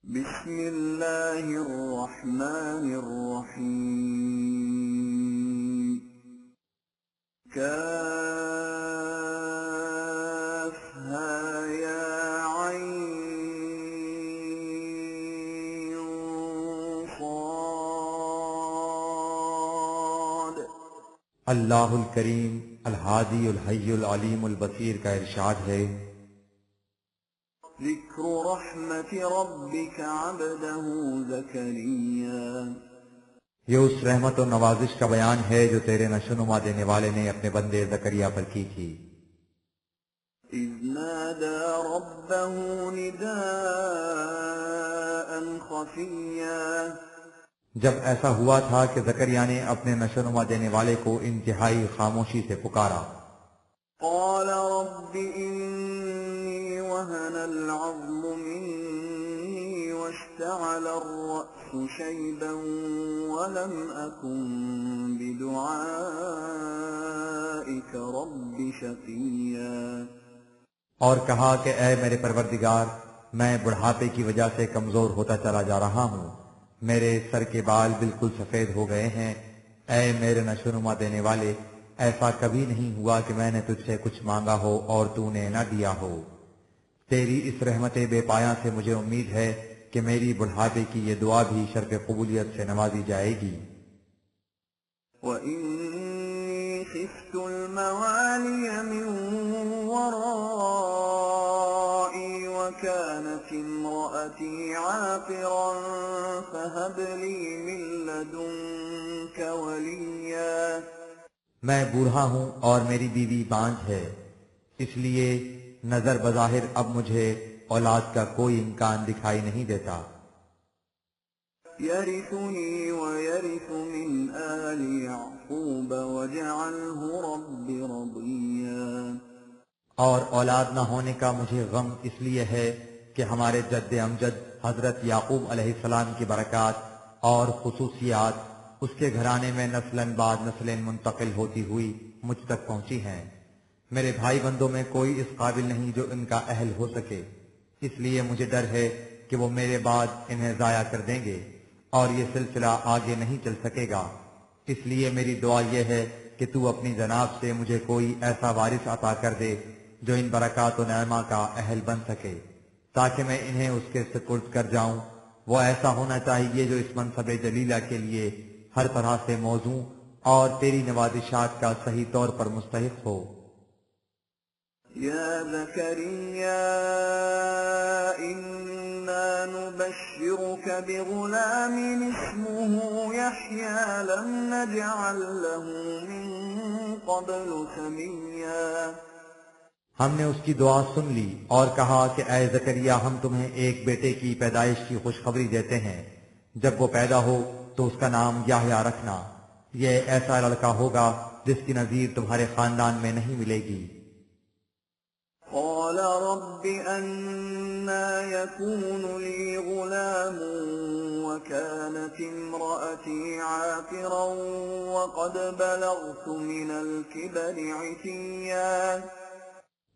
بسم اللہ الرحمن الرحیم کافہا یا عین صاد۔ اللہ الکریم الہادی الحی العلیم البصیر کا ارشاد ہے، ذکر رحمت ربک عبدہ زکریا، یہ اس رحمت و نوازش کا بیان ہے جو تیرے نشوونما دینے والے نے اپنے بندے زکریا پر کی تھی۔ اذ نادى ربه نداء خفیا، جب ایسا ہوا تھا کہ زکریا نے اپنے نشوونما دینے والے کو انتہائی خاموشی سے پکارا۔ قال رب إني وهن العظم مني واشتعل الرأس شيبا ولم أكن بدعائك رب شقيا، اور کہا کہ اے میرے پروردگار، میں بڑھاپے کی وجہ سے کمزور ہوتا چلا جا رہا ہوں، میرے سر کے بال بالکل سفید ہو گئے ہیں۔ اے میرے نشوونما دینے والے، ایسا کبھی نہیں ہوا کہ میں نے تجھ سے کچھ مانگا ہو اور تو نے نہ دیا ہو۔ تیری اس رحمت بے پایاں سے مجھے امید ہے کہ میری بڑھاپے کی یہ دعا بھی شرف قبولیت سے نوازی جائے گی۔ وَإِنِّي خِفْتُ الْمَوَالِيَ مِنْ وَرَائِي وَكَانَتِ امْرَأَتِي عَاقِرًا فَهَبْ لِي مِن لَّدُنكَ وَلِيًّا، میں بوڑھا ہوں اور میری بیوی بانجھ ہے، اس لیے نظر بظاہر اب مجھے اولاد کا کوئی امکان دکھائی نہیں دیتا۔ يَرِثُنِي وَيَرِثُ مِنْ آلِ يَعْقُوبَ وَاجْعَلْهُ رَبِّ رَضِيًّا، اور اولاد نہ ہونے کا مجھے غم اس لیے ہے کہ ہمارے جد امجد حضرت یعقوب علیہ السلام کی برکات اور خصوصیات اس کے گھرانے میں نسلاً بعد نسلیں منتقل ہوتی ہوئی مجھ تک پہنچی ہیں۔ میرے بھائی بندوں میں کوئی اس قابل نہیں جو ان کا اہل ہو سکے، اس لیے مجھے ڈر ہے کہ وہ میرے بعد انہیں ضائع کر دیں گے اور یہ سلسلہ آگے نہیں چل سکے گا۔ اس لیے میری دعا یہ ہے کہ تو اپنی جناب سے مجھے کوئی ایسا وارث عطا کر دے جو ان برکات و نعمہ کا اہل بن سکے، تاکہ میں انہیں اس کے سپرد کر جاؤں۔ وہ ایسا ہونا چاہیے جو اس منصب جلیلہ کے لیے ہر طرح سے موزوں اور تیری نوازشات کا صحیح طور پر مستحق ہو۔ یا زکریا انا نبشرک بغلام اسمه یحیی لم نجعل له من قبل سمیا، ہم نے اس کی دعا سن لی اور کہا کہ اے زکریا، ہم تمہیں ایک بیٹے کی پیدائش کی خوشخبری دیتے ہیں، جب وہ پیدا ہو تو اس کا نام یحییٰ رکھنا، یہ ایسا لڑکا ہوگا جس کی نظیر تمہارے خاندان میں نہیں ملے گی۔ قال رب أنا يكون لي غلام وكانت امرأتي عاقرا وقد بلغت من الكبر عتيا،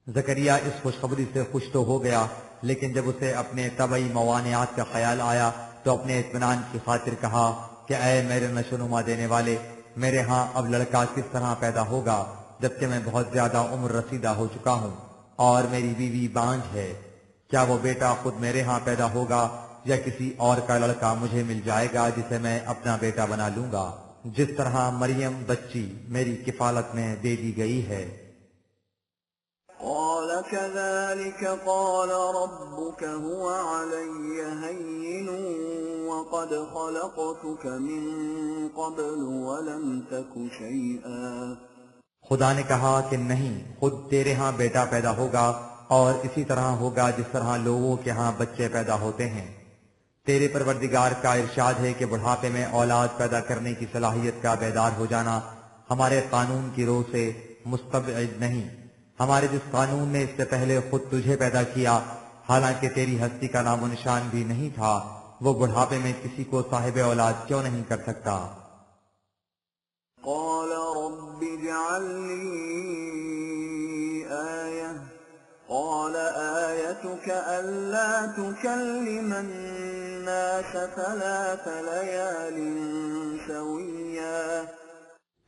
زکریا اس خوشخبری سے خوش تو ہو گیا، لیکن جب اسے اپنے طبعی موانعات کا خیال آیا تو اپنے اطمینان کی خاطر کہا کہ اے میرے نشوونما دینے والے، میرے ہاں اب لڑکا کس طرح پیدا ہوگا جبکہ میں بہت زیادہ عمر رسیدہ ہو چکا ہوں اور میری بیوی بانجھ ہے؟ کیا وہ بیٹا خود میرے ہاں پیدا ہوگا یا کسی اور کا لڑکا مجھے مل جائے گا جسے میں اپنا بیٹا بنا لوں گا، جس طرح مریم بچی میری کفالت میں دے دی گئی ہے؟ قال كذلك قال ربك هو علي هين وقد خلقتك من قبل ولم تك شيئا، خدا نے کہا کہ نہیں، خود تیرے ہاں بیٹا پیدا ہوگا اور اسی طرح ہوگا جس طرح لوگوں کے ہاں بچے پیدا ہوتے ہیں۔ تیرے پروردگار کا ارشاد ہے کہ بڑھاپے میں اولاد پیدا کرنے کی صلاحیت کا بیدار ہو جانا ہمارے قانون کی روح سے مستبعد نہیں، ہمارے جس قانون نے اس سے پہلے خود تجھے پیدا کیا، حالانکہ تیری ہستی کا نام و نشان بھی نہیں تھا، وہ بڑھاپے میں کسی کو صاحب اولاد کیوں نہیں کر سکتا؟ قال رب اجعل لي آية قال آيتك ألا تكلم الناس 3 ليال سويا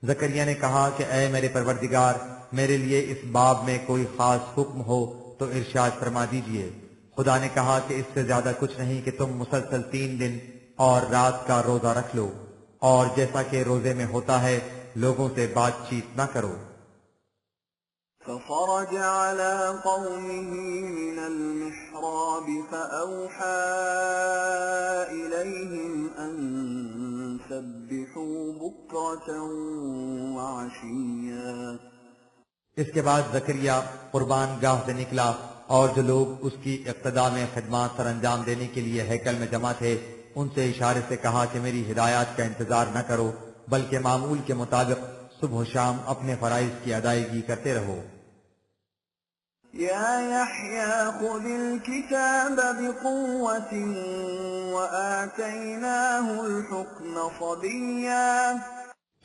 زکریا نے کہا کہ اے میرے پروردگار، میرے لیے اس باب میں کوئی خاص حکم ہو تو ارشاد فرما دیجئے۔ خدا نے کہا کہ اس سے زیادہ کچھ نہیں کہ تم مسلسل 3 دن اور رات کا روزہ رکھ لو، اور جیسا کہ روزے میں ہوتا ہے لوگوں سے بات چیت نہ کرو۔ فخرج على قومه من المحراب فأوحى إليهم أن سبحوا بكرة وعشيا اس کے بعد زکریا قربان گاہ سے نکلا، اور جو لوگ اس کی اقتدا میں خدمات سر انجام دینے کے لیے ہیکل میں جمع تھے ان سے اشارے سے کہا کہ میری ہدایات کا انتظار نہ کرو، بلکہ معمول کے مطابق صبح و شام اپنے فرائض کی ادائیگی کرتے رہو۔ يا يحيى خذ الكتاب بقوة وآتيناه الحكم صبيا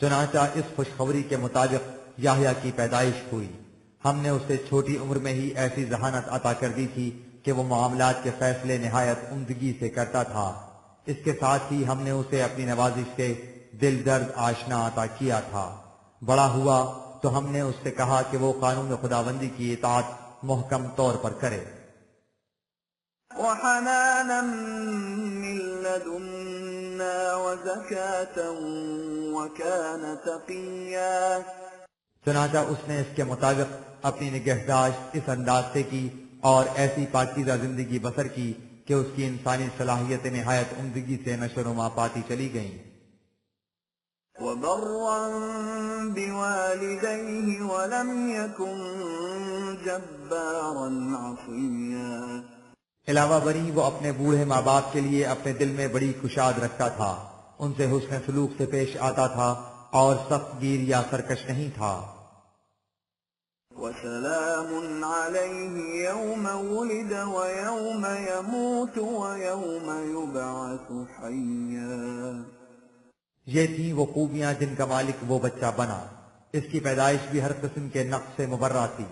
چنانچہ اس خوشخبری کے مطابق یحییٰ کی پیدائش ہوئی، ہم نے اسے چھوٹی عمر میں ہی ایسی ذہانت عطا کر دی تھی کہ وہ معاملات کے فیصلے نہایت عمدگی سے کرتا تھا۔ اس کے ساتھ ہی ہم نے اسے اپنی نوازش سے دل درد آشنا عطا کیا تھا۔ بڑا ہوا تو ہم نے اس سے کہا کہ وہ قانون خداوندی کی اطاعت محکم طور پر کرے۔ وحنانا من لدنا وزكاة وكان تقيا چنانچہ اس نے اس کے مطابق اپنی نگہداشت اس انداز سے کی اور ایسی پاکیزہ زندگی بسر کی کہ اس کی انسانی صلاحیتیں نہایت عمدگی سے نشو و نما پاتی چلی گئیں۔ وبرا بوالديه ولم يكن جبارا عصيا علاوہ بری وہ اپنے بوڑھے ماں باپ کے لیے اپنے دل میں بڑی کشاد رکھتا تھا، ان سے حسن سلوک سے پیش آتا تھا اور سخت گیر یا سرکش نہیں تھا۔ وسلام عليه يوم ولد ويوم يموت ويوم يبعث حيا یہ تھیں وہ خوبیاں جن کا مالک وہ بچہ بنا۔ اس کی پیدائش بھی ہر قسم کے نقص سے مبرہ تھی،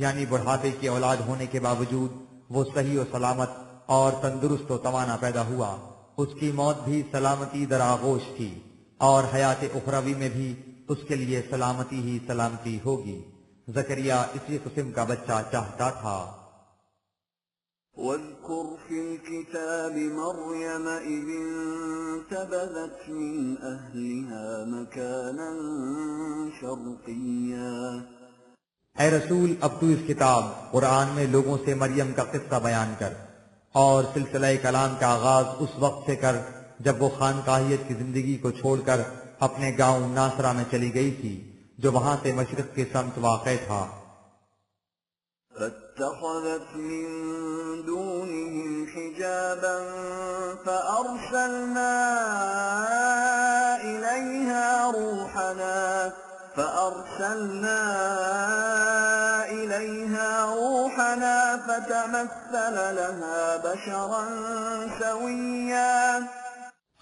یعنی بڑھاپے کی اولاد ہونے کے باوجود وہ صحیح و سلامت اور تندرست و توانا پیدا ہوا۔ اس کی موت بھی سلامتی در آغوش تھی، اور حیات اخروی میں بھی اس کے لیے سلامتی ہی سلامتی ہوگی۔ زکریا اسی قسم کا بچہ چاہتا تھا۔ واذكر في الكتاب مريم إذ انتبذت من أهلها مكانا شرقيا اے رسول، اب تو اس کتاب قرآن میں لوگوں سے مریم کا قصہ بیان کر، اور سلسلہ کلام کا آغاز اس وقت سے کر جب وہ خانقاہیت کی زندگی کو چھوڑ کر اپنے گاؤں ناصرہ میں چلی گئی تھی جو وہاں سے مشرق کی سمت واقع تھا۔ فاتخذت من دونهم حجابا فأرسلنا إليها روحنا فتمثل لها بشرا سويا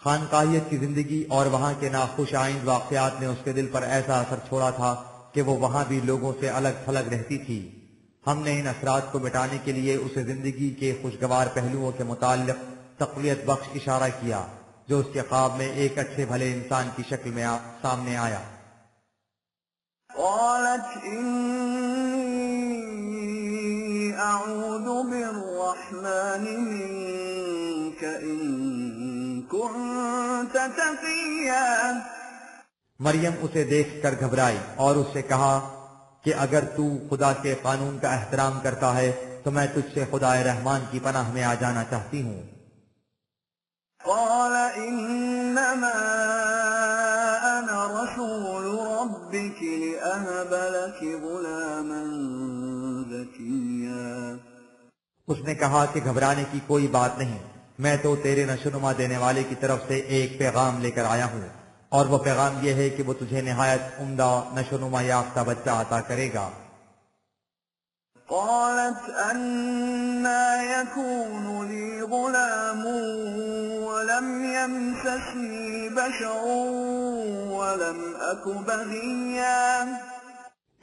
خانقاہیت کی زندگی اور وہاں کے ناخوش آئند واقعات نے اس کے دل پر ایسا اثر چھوڑا تھا کہ وہ وہاں بھی لوگوں سے الگ تھلگ رہتی تھی۔ ہم نے ان اثرات کو مٹانے کے لیے اسے زندگی کے خوشگوار پہلوؤں کے متعلق تقویت بخش اشارہ کیا جو اس کے خواب میں ایک اچھے بھلے انسان کی شکل میں سامنے آیا۔ قالت إني أعوذ بالرحمن منك إن كنت تقيا مریم اسے دیکھ کر گھبرائی اور اس سے کہا کہ اگر تو خدا کے قانون کا احترام کرتا ہے تو میں تجھ سے خدا رحمان کی پناہ میں آ جانا چاہتی ہوں۔ قال إنما أنا رسول ربك لأهب لك غلاما زكيا اس نے کہا کہ گھبرانے کی کوئی بات نہیں، میں تو تیرے نشوونما دینے والے کی طرف سے ایک پیغام لے کر آیا ہوں، اور وہ پیغام یہ ہے کہ وہ تجھے نہایت عمدہ نشوونما یافتہ بچہ عطا کرے گا۔ قالت أنى يكون لي غلام ولم يمسسني بشر ولم أك بغيا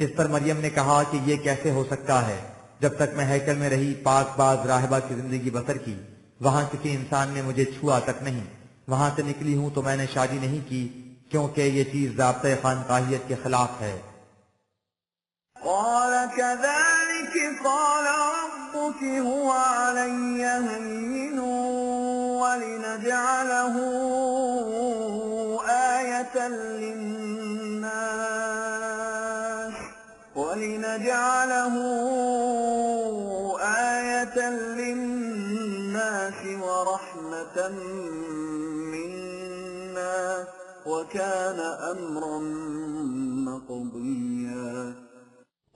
اس پر مریم نے کہا کہ یہ کیسے ہو سکتا ہے؟ جب تک میں ہیکل میں رہی پاک باز راہبہ کی زندگی بسر کی، وہاں کسی انسان نے مجھے چھوا تک نہیں۔ وہاں سے نکلی ہوں تو میں نے شادی نہیں کی، کیونکہ یہ چیز ضابطۂ خانقاہیت کے خلاف ہے۔ قال كذلك قال ربك هو علي هين ولنجعله آية للناس ورحمة منا وكان أمرا مقضيا۔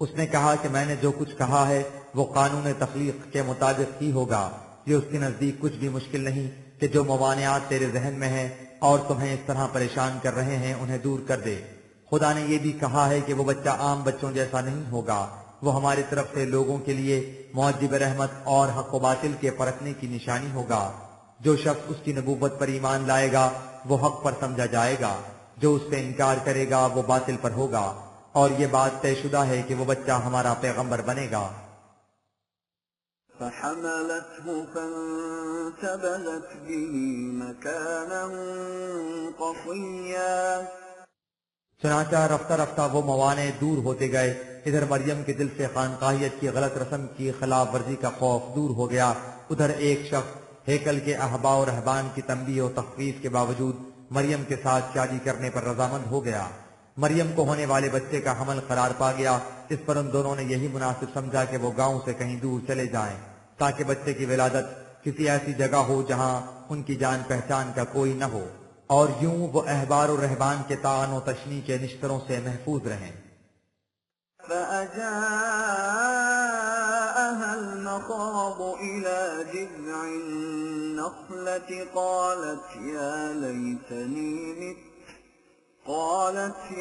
اس نے کہا کہ میں نے جو کچھ کہا ہے وہ قانون تخلیق کے مطابق ہی ہوگا۔ یہ اس کے نزدیک کچھ بھی مشکل نہیں کہ جو موانعات تیرے ذہن میں ہیں اور تمہیں اس طرح پریشان کر رہے ہیں انہیں دور کر دے۔ خدا نے یہ بھی کہا ہے کہ وہ بچہ عام بچوں جیسا نہیں ہوگا، وہ ہماری طرف سے لوگوں کے لیے معجب رحمت اور حق و باطل کے پرکھنے کی نشانی ہوگا۔ جو شخص اس کی نبوت پر ایمان لائے گا وہ حق پر سمجھا جائے گا، جو اس سے انکار کرے گا وہ باطل پر ہوگا، اور یہ بات طے شدہ ہے کہ وہ بچہ ہمارا پیغمبر بنے گا۔ فحملته فانتبذت به مكانا قصيا۔ چنانچہ رفتہ رفتہ وہ موانع دور ہوتے گئے۔ ادھر مریم کے دل سے خانقاہیت کی غلط رسم کی خلاف ورزی کا خوف دور ہو گیا، ادھر ایک شخص ہیکل کے احباء و رہبان کی تنبیہ و تخفیف کے باوجود مریم کے ساتھ شادی کرنے پر رضامند ہو گیا۔ مریم کو ہونے والے بچے کا حمل قرار پا گیا۔ اس پر ان دونوں نے یہی مناسب سمجھا کہ وہ گاؤں سے کہیں دور چلے جائیں تاکہ بچے کی ولادت کسی ایسی جگہ ہو جہاں ان کی جان پہچان کا کوئی نہ ہو، اور یوں وہ احبار و رہبان کے طعن و تشنیع کے نشتروں سے محفوظ رہیں۔ فأجاءها المخاض إلى جذع النخلة قالت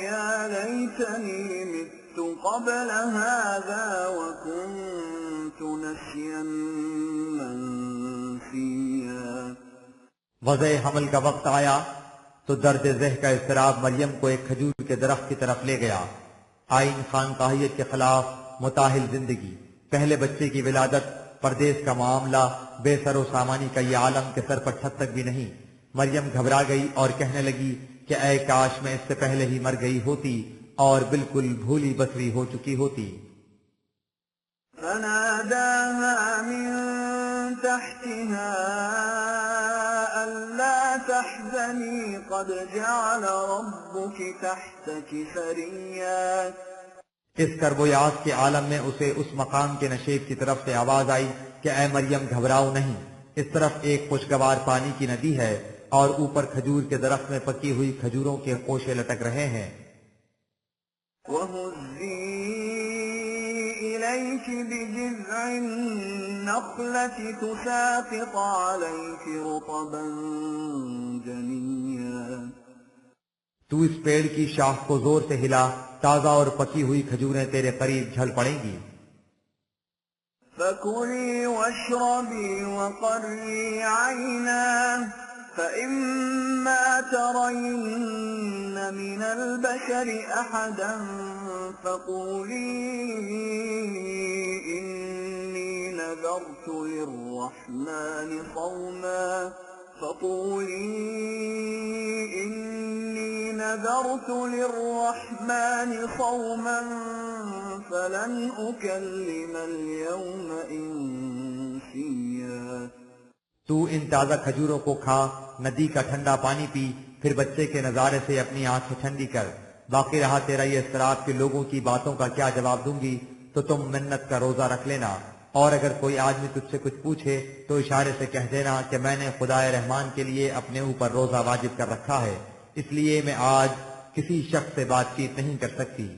يا ليتني مت قبل هذا وكنت نسيا منسيا۔ وضع حمل کا وقت آیا تو درد ذہ کا اضطراب مریم کو ایک کھجور کے درخت کی طرف لے گیا۔ آئین خانقاہیت کے خلاف متاہل زندگی، پہلے بچے کی ولادت، پردیس کا معاملہ، بے سر و سامانی کا یہ عالم کے سر پر چھت تک بھی نہیں۔ مریم گھبرا گئی اور کہنے لگی کہ اے کاش میں اس سے پہلے ہی مر گئی ہوتی اور بالکل بھولی بسری ہو چکی ہوتی۔ فناداها من تحتها ألا تحزني قد جعل ربك تحتك سريا۔ اس کرب و یاس کے عالم میں اسے اس مقام کے نشیب کی طرف سے آواز آئی کہ اے مریم گھبراؤ نہیں، اس طرف ایک خوشگوار پانی کی ندی ہے اور اوپر کھجور کے درخت میں پکی ہوئی کھجوروں کے خوشے لٹک رہے ہیں۔ وَهُزِّي إِلَيْكِ بِجِذْعِ النَّخْلَةِ تُسَاقِطْ عَلَيْكِ رُطَبًا جَنِيًّا۔ تو اس پیڑ کی شاخ کو زور سے ہلا، تازہ اور پکی ہوئی کھجوریں تیرے قریب جھل پڑیں گی۔ فَكُلِي وَاشْرَبِي وَقَرِّي عَيْنًا فَإِمَّا تَرَيِنَّ مِنَ الْبَشَرِ أَحَدًا فَقُولِي إِنِّي نَذَرْتُ لِلرَّحْمَنِ صَوْمًا فَلَنْ أُكَلِّمَ الْيَوْمَ إِنسِيًّا۔ تو ان تازہ کھجوروں کو کھا، ندی کا ٹھنڈا پانی پی، پھر بچے کے نظارے سے اپنی آنکھیں ٹھنڈی کر۔ باقی رہا تیرا یہ اضطراب کہ لوگوں کی باتوں کا کیا جواب دوں گی، تو تم منت کا روزہ رکھ لینا، اور اگر کوئی آدمی تجھ سے کچھ پوچھے تو اشارے سے کہہ دینا کہ میں نے خدائے رحمان کے لیے اپنے اوپر روزہ واجب کر رکھا ہے، اس لیے میں آج کسی شخص سے بات چیت نہیں کر سکتی۔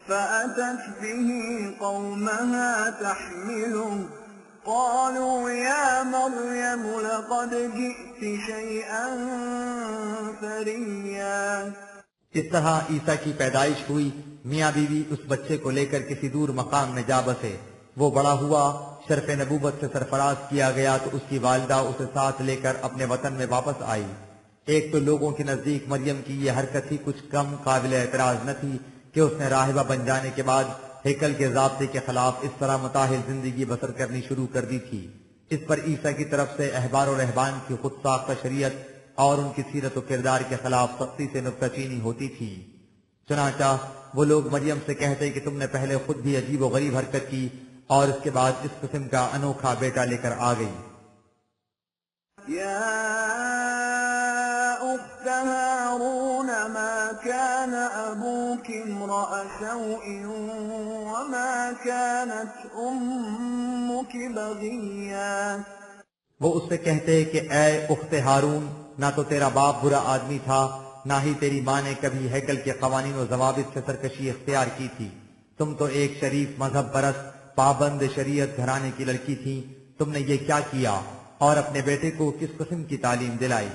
فَأَتَتْ بِهِ قَوْمَهَا تَحْمِلُهُ قَالُوا يَا مَرْيَمُ لَقَدْ جِئْتِ شَيْئًا فَرِيًّا۔ اس طرح عیسیٰ کی پیدائش ہوئی۔ میاں بیوی اس بچے کو لے کر کسی دور مقام میں جا بسے۔ وہ بڑا ہوا، شرف نبوت سے سرفراز کیا گیا تو اس کی والدہ اسے ساتھ لے کر اپنے وطن میں واپس آئی۔ ایک تو لوگوں کے نزدیک مریم کی یہ حرکت ہی کچھ کم قابل اعتراض نہ تھی کہ اس نے راہبہ بن جانے کے بعد ہیکل کے ضابطے کے خلاف اس طرح متاہل زندگی بسر کرنی شروع کر دی تھی۔ اس پر عیسیٰ کی طرف سے احبار و رہبان کی خود ساختہ شریعت اور ان کی سیرت و کردار کے خلاف سختی سے نکتہ چینی ہوتی تھی۔ چنانچہ وہ لوگ مریم سے کہتے کہ تم نے پہلے خود بھی عجیب و غریب حرکت کی اور اس کے بعد اس قسم کا انوکھا بیٹا لے کر آ گئی۔ يا أخت هارون ما كان أبوك امرأ سوء وما كانت أمك بغيا۔ وہ اس سے کہتے کہ اے اخت ہارون، نہ تو تیرا باپ برا آدمی تھا، نہ ہی تیری ماں نے کبھی ہیکل کے قوانین و ضوابط سے سرکشی اختیار کی تھی۔ تم تو ایک شریف مذہب پرست پابند شریعت گھرانے کی لڑکی تھی، تم نے یہ کیا کیا اور اپنے بیٹے کو کس قسم کی تعلیم دلائی؟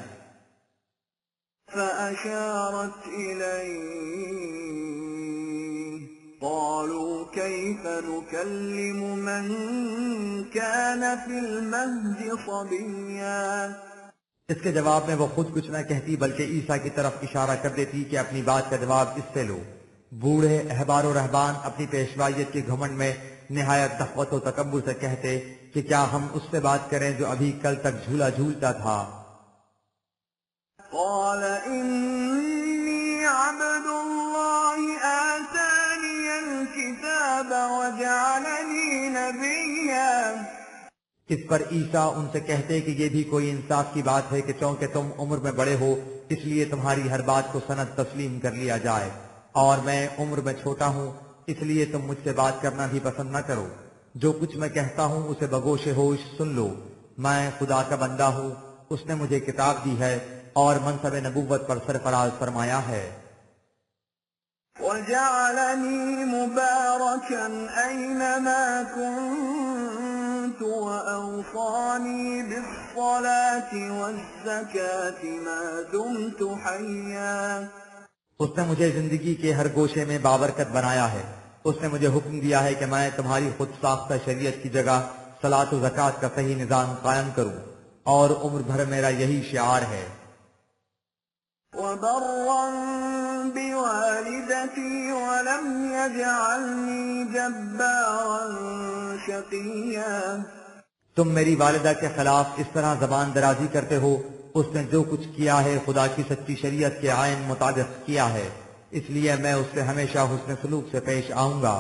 فأشارت إليه قالوا كيف نكلم من كان في المهد صبيا۔ اس کے جواب میں وہ خود کچھ نہ کہتی بلکہ عیسیٰ کی طرف اشارہ کر دیتی کہ اپنی بات کا جواب اس سے لو۔ بوڑھے احبار و رہبان اپنی پیشوائیت کے گھمنڈ میں نہایت دعوت و تکبر سے کہتے کہ کیا ہم اس سے بات کریں جو ابھی کل تک جھولا جھولتا تھا؟ قال إني عبد الله آتاني الكتاب وجعلني نبيا۔ اس پر عیسیٰ ان سے کہتے کہ یہ بھی کوئی انصاف کی بات ہے کہ چونکہ تم عمر میں بڑے ہو اس لیے تمہاری ہر بات کو سند تسلیم کر لیا جائے، اور میں عمر میں چھوٹا ہوں اس لیے تم مجھ سے بات کرنا بھی پسند نہ کرو۔ جو کچھ میں کہتا ہوں اسے بگوش ہوش سن لو۔ میں خدا کا بندہ ہوں، اس نے مجھے کتاب دی ہے اور منصب نبوت پر سرفراز فرمایا ہے۔ وجعلني مباركا أينما كنت وأوصاني بالصلاة والزكاة ما دمت حيا۔ اس نے مجھے زندگی کے ہر گوشے میں بابرکت بنایا ہے۔ اس نے مجھے حکم دیا ہے کہ میں تمہاری خود ساختہ شریعت کی جگہ صلاۃ و زکوٰۃ کا صحیح نظام قائم کروں، اور عمر بھر میرا یہی شعار ہے۔ وبرا بوالدتي ولم يجعلني جبارا شقيا۔ تم میری والدہ کے خلاف اس طرح زبان درازی کرتے ہو، اس نے جو کچھ کیا ہے خدا کی سچی شریعت کے عین مطابق کیا ہے، اس لیے میں اس سے ہمیشہ حسن سلوک سے پیش آؤں گا۔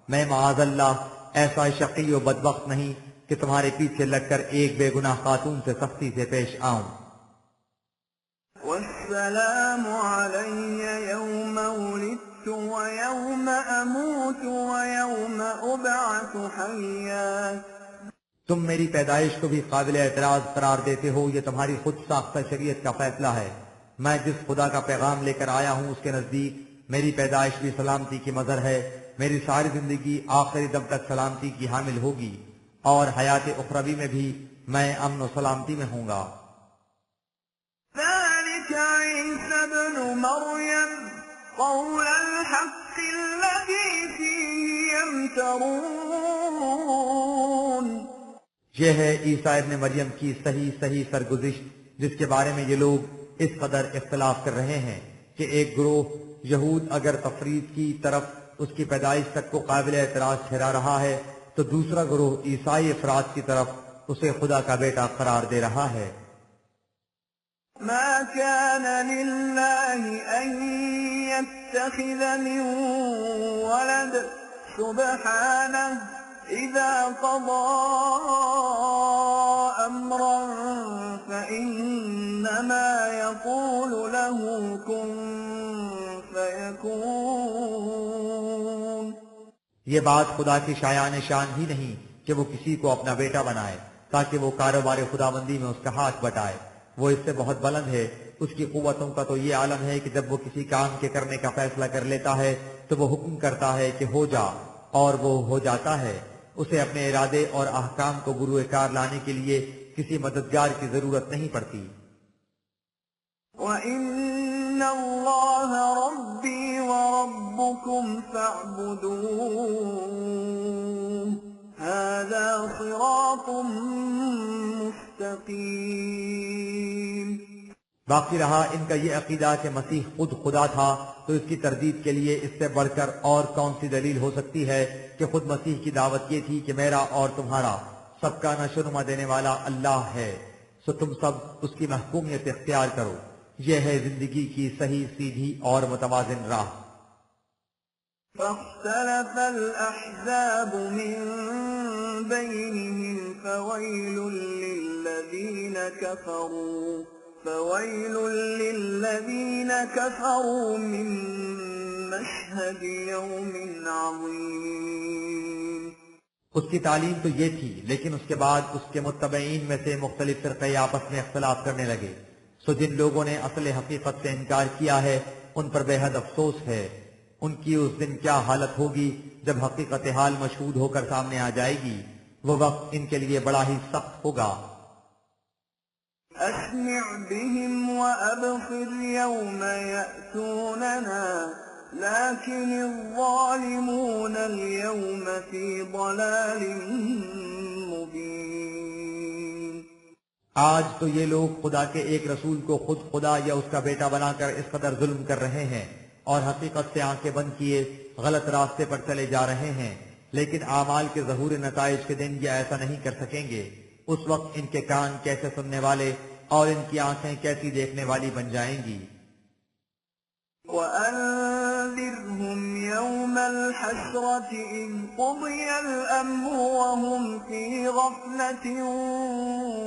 میں معاذ اللہ ایسا شقی و بدبخت نہیں کہ تمہارے پیچھے لگ کر ایک بے گناہ خاتون سے سختی سے پیش آؤں۔ والسلام علي يوم ولدت ويوم أموت ويوم أبعث حيا۔ تم میری پیدائش کو بھی قابل اعتراض قرار دیتے ہو، یہ تمہاری خود ساختہ شریعت کا فیصلہ ہے۔ میں جس خدا کا پیغام لے کر آیا ہوں اس کے نزدیک میری پیدائش بھی سلامتی کی مظہر ہے، میری ساری زندگی آخری دم تک سلامتی کی حامل ہوگی، اور حیات اخروی میں بھی میں امن و سلامتی میں ہوں گا۔ ذلك عيسى ابن مريم قول الحق الذي فيه يمترون۔ یہ ہے عیسیٰ ابن مریم کی صحیح سرگزشت جس کے بارے میں یہ لوگ اس قدر اختلاف کر رہے ہیں کہ ایک گروہ یہود اگر تفرید کی طرف اس کی پیدائش تک کو قابل اعتراض ٹھہرا رہا ہے تو دوسرا گروہ عیسائی افراد کی طرف اسے خدا کا بیٹا قرار دے رہا ہے۔ ما كان لله أن يتخذ من ولد سبحانه إذا قضى أمرا فإنما يقول له كن فيكون۔ یہ بات خدا کی شایان شان ہی نہیں کہ وہ کسی کو اپنا بیٹا بنائے تاکہ وہ کاروبار خداوندی میں اس کا ہاتھ بٹائے، وہ اس سے بہت بلند ہے۔ اس کی قوتوں کا تو یہ عالم ہے کہ جب وہ کسی کام کے کرنے کا فیصلہ کر لیتا ہے تو وہ حکم کرتا ہے کہ ہو جا، اور وہ ہو جاتا ہے۔ اسے اپنے ارادے اور احکام کو گروہ کار لانے کے لیے کسی مددگار کی ضرورت نہیں پڑتی۔ وَإِنَّ اللَّهَ رَبِّي وَرَبُّكُمْ فَاعْبُدُوهُ هَذَا صِرَاطٌ مُسْتَقِيمٌ۔ باقی رہا ان کا یہ عقیدہ کہ مسیح خود خدا تھا، تو اس کی تردید کے لیے اس سے بڑھ کر اور کون سی دلیل ہو سکتی ہے کہ خود مسیح کی دعوت یہ تھی کہ میرا اور تمہارا سب کا نشو نما دینے والا اللہ ہے، سو تم سب اس کی محکومیت اختیار کرو، یہ ہے زندگی کی صحیح سیدھی اور متوازن راہ۔ فاختلف الأحزاب من بينهم فويل للذين كفروا من مشهد يوم عظيم۔ اس کی تعلیم تو یہ تھی، لیکن اس کے بعد اس کے متبعین میں سے مختلف فرقے آپس میں اختلاف کرنے لگے، سو جن لوگوں نے اصل حقیقت سے انکار کیا ہے ان پر بے حد افسوس ہے۔ ان کی اس دن کیا حالت ہوگی جب حقیقت حال مشہود ہو کر سامنے آ جائے گی، وہ وقت ان کے لیے بڑا ہی سخت ہوگا۔ أسمع بهم وأبصر يوم يأتوننا لكن الظالمون اليوم في ضلال مبين۔ آج تو یہ لوگ خدا کے ایک رسول کو خود خدا یا اس کا بیٹا بنا کر اس قدر ظلم کر رہے ہیں اور حقیقت سے آنکھیں بند کیے غلط راستے پر چلے جا رہے ہیں، لیکن اعمال کے ظہور نتائج کے دن یہ ایسا نہیں کر سکیں گے۔ اس وقت ان کے کان کیسے سننے والے اور ان کی آنکھیں کیسی دیکھنے والی بن جائیں گی۔ وَأَنذِرْهُمْ يَوْمَ الْحَسْرَةِ إِذْ قُضِيَ الْأَمْرُ وَهُمْ فِي غَفْلَةٍ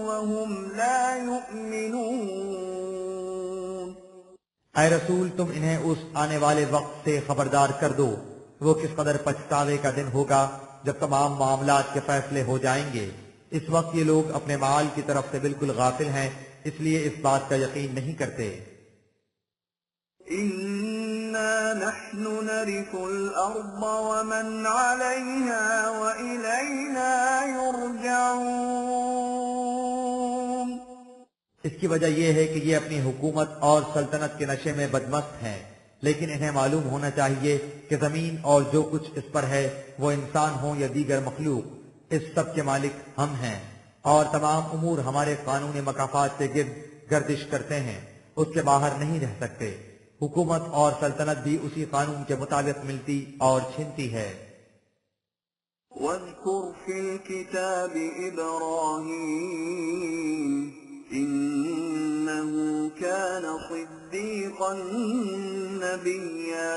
وَهُمْ لَا يُؤْمِنُونَ۔ اے رسول تم انہیں اس آنے والے وقت سے خبردار کر دو، وہ کس قدر پچھتاوے کا دن ہوگا جب تمام معاملات کے فیصلے ہو جائیں گے۔ اس وقت یہ لوگ اپنے مال کی طرف سے بالکل غافل ہیں، اس لیے اس بات کا یقین نہیں کرتے۔ إِنَّا نَحْنُ نَرِثُ الْأَرْضَ وَمَنْ عَلَيْهَا وَإِلَيْنَا يُرْجَعُونَ۔ اس کی وجہ یہ ہے کہ یہ اپنی حکومت اور سلطنت کے نشے میں بدمست ہیں، لیکن انہیں معلوم ہونا چاہیے کہ زمین اور جو کچھ اس پر ہے وہ انسان ہوں یا دیگر مخلوق، اس سب کے مالک ہم ہیں، اور تمام امور ہمارے قانون مکافات کے گرد گردش کرتے ہیں، اس کے باہر نہیں رہ سکتے۔ حکومت اور سلطنت بھی اسی قانون کے مطابق ملتی اور چھنتی ہے۔ وَاذْكُرْ فِي الْكِتَابِ إِبْرَاهِيمَ إِنَّهُ كَانَ صِدِّيقًا نَبِيًّا۔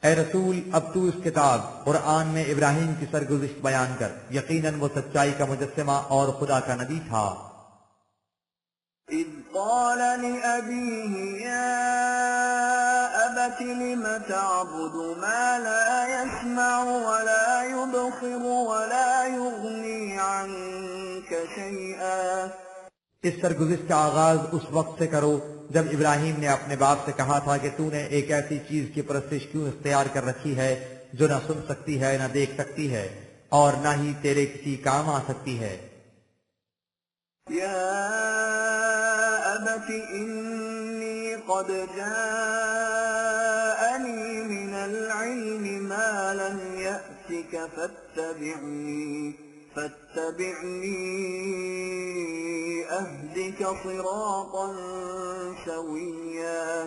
اے رسول اب تو اس کتاب قرآن میں ابراہیم کی سرگزشت بیان کر، یقیناً وہ سچائی کا مجسمہ اور خدا کا نبی تھا۔ إِذْ قَالَ لِأَبِيهِ يَا أَبَتِ لِمَ تَعْبُدُ مَا لَا يَسْمَعُ وَلَا يُبْصِرُ وَلَا يُغْنِي عَنكَ شَيْئًا۔ اس سرگزشت کا آغاز اس وقت سے کرو جب ابراہیم نے اپنے باپ سے کہا تھا کہ تو نے ایک ایسی چیز کی پرستش کیوں اختیار کر رکھی ہے جو نہ سن سکتی ہے، نہ دیکھ سکتی ہے، اور نہ ہی تیرے کسی کام آ سکتی ہے۔ يَا أَبَتِ إِنِّي قَدْ جَاءَنِي مِنَ الْعِلْمِ مَا لَمْ يَأْتِكَ فَاتَّبِعْنِي أَهْدِكَ صِرَاطًا سَوِيًّا۔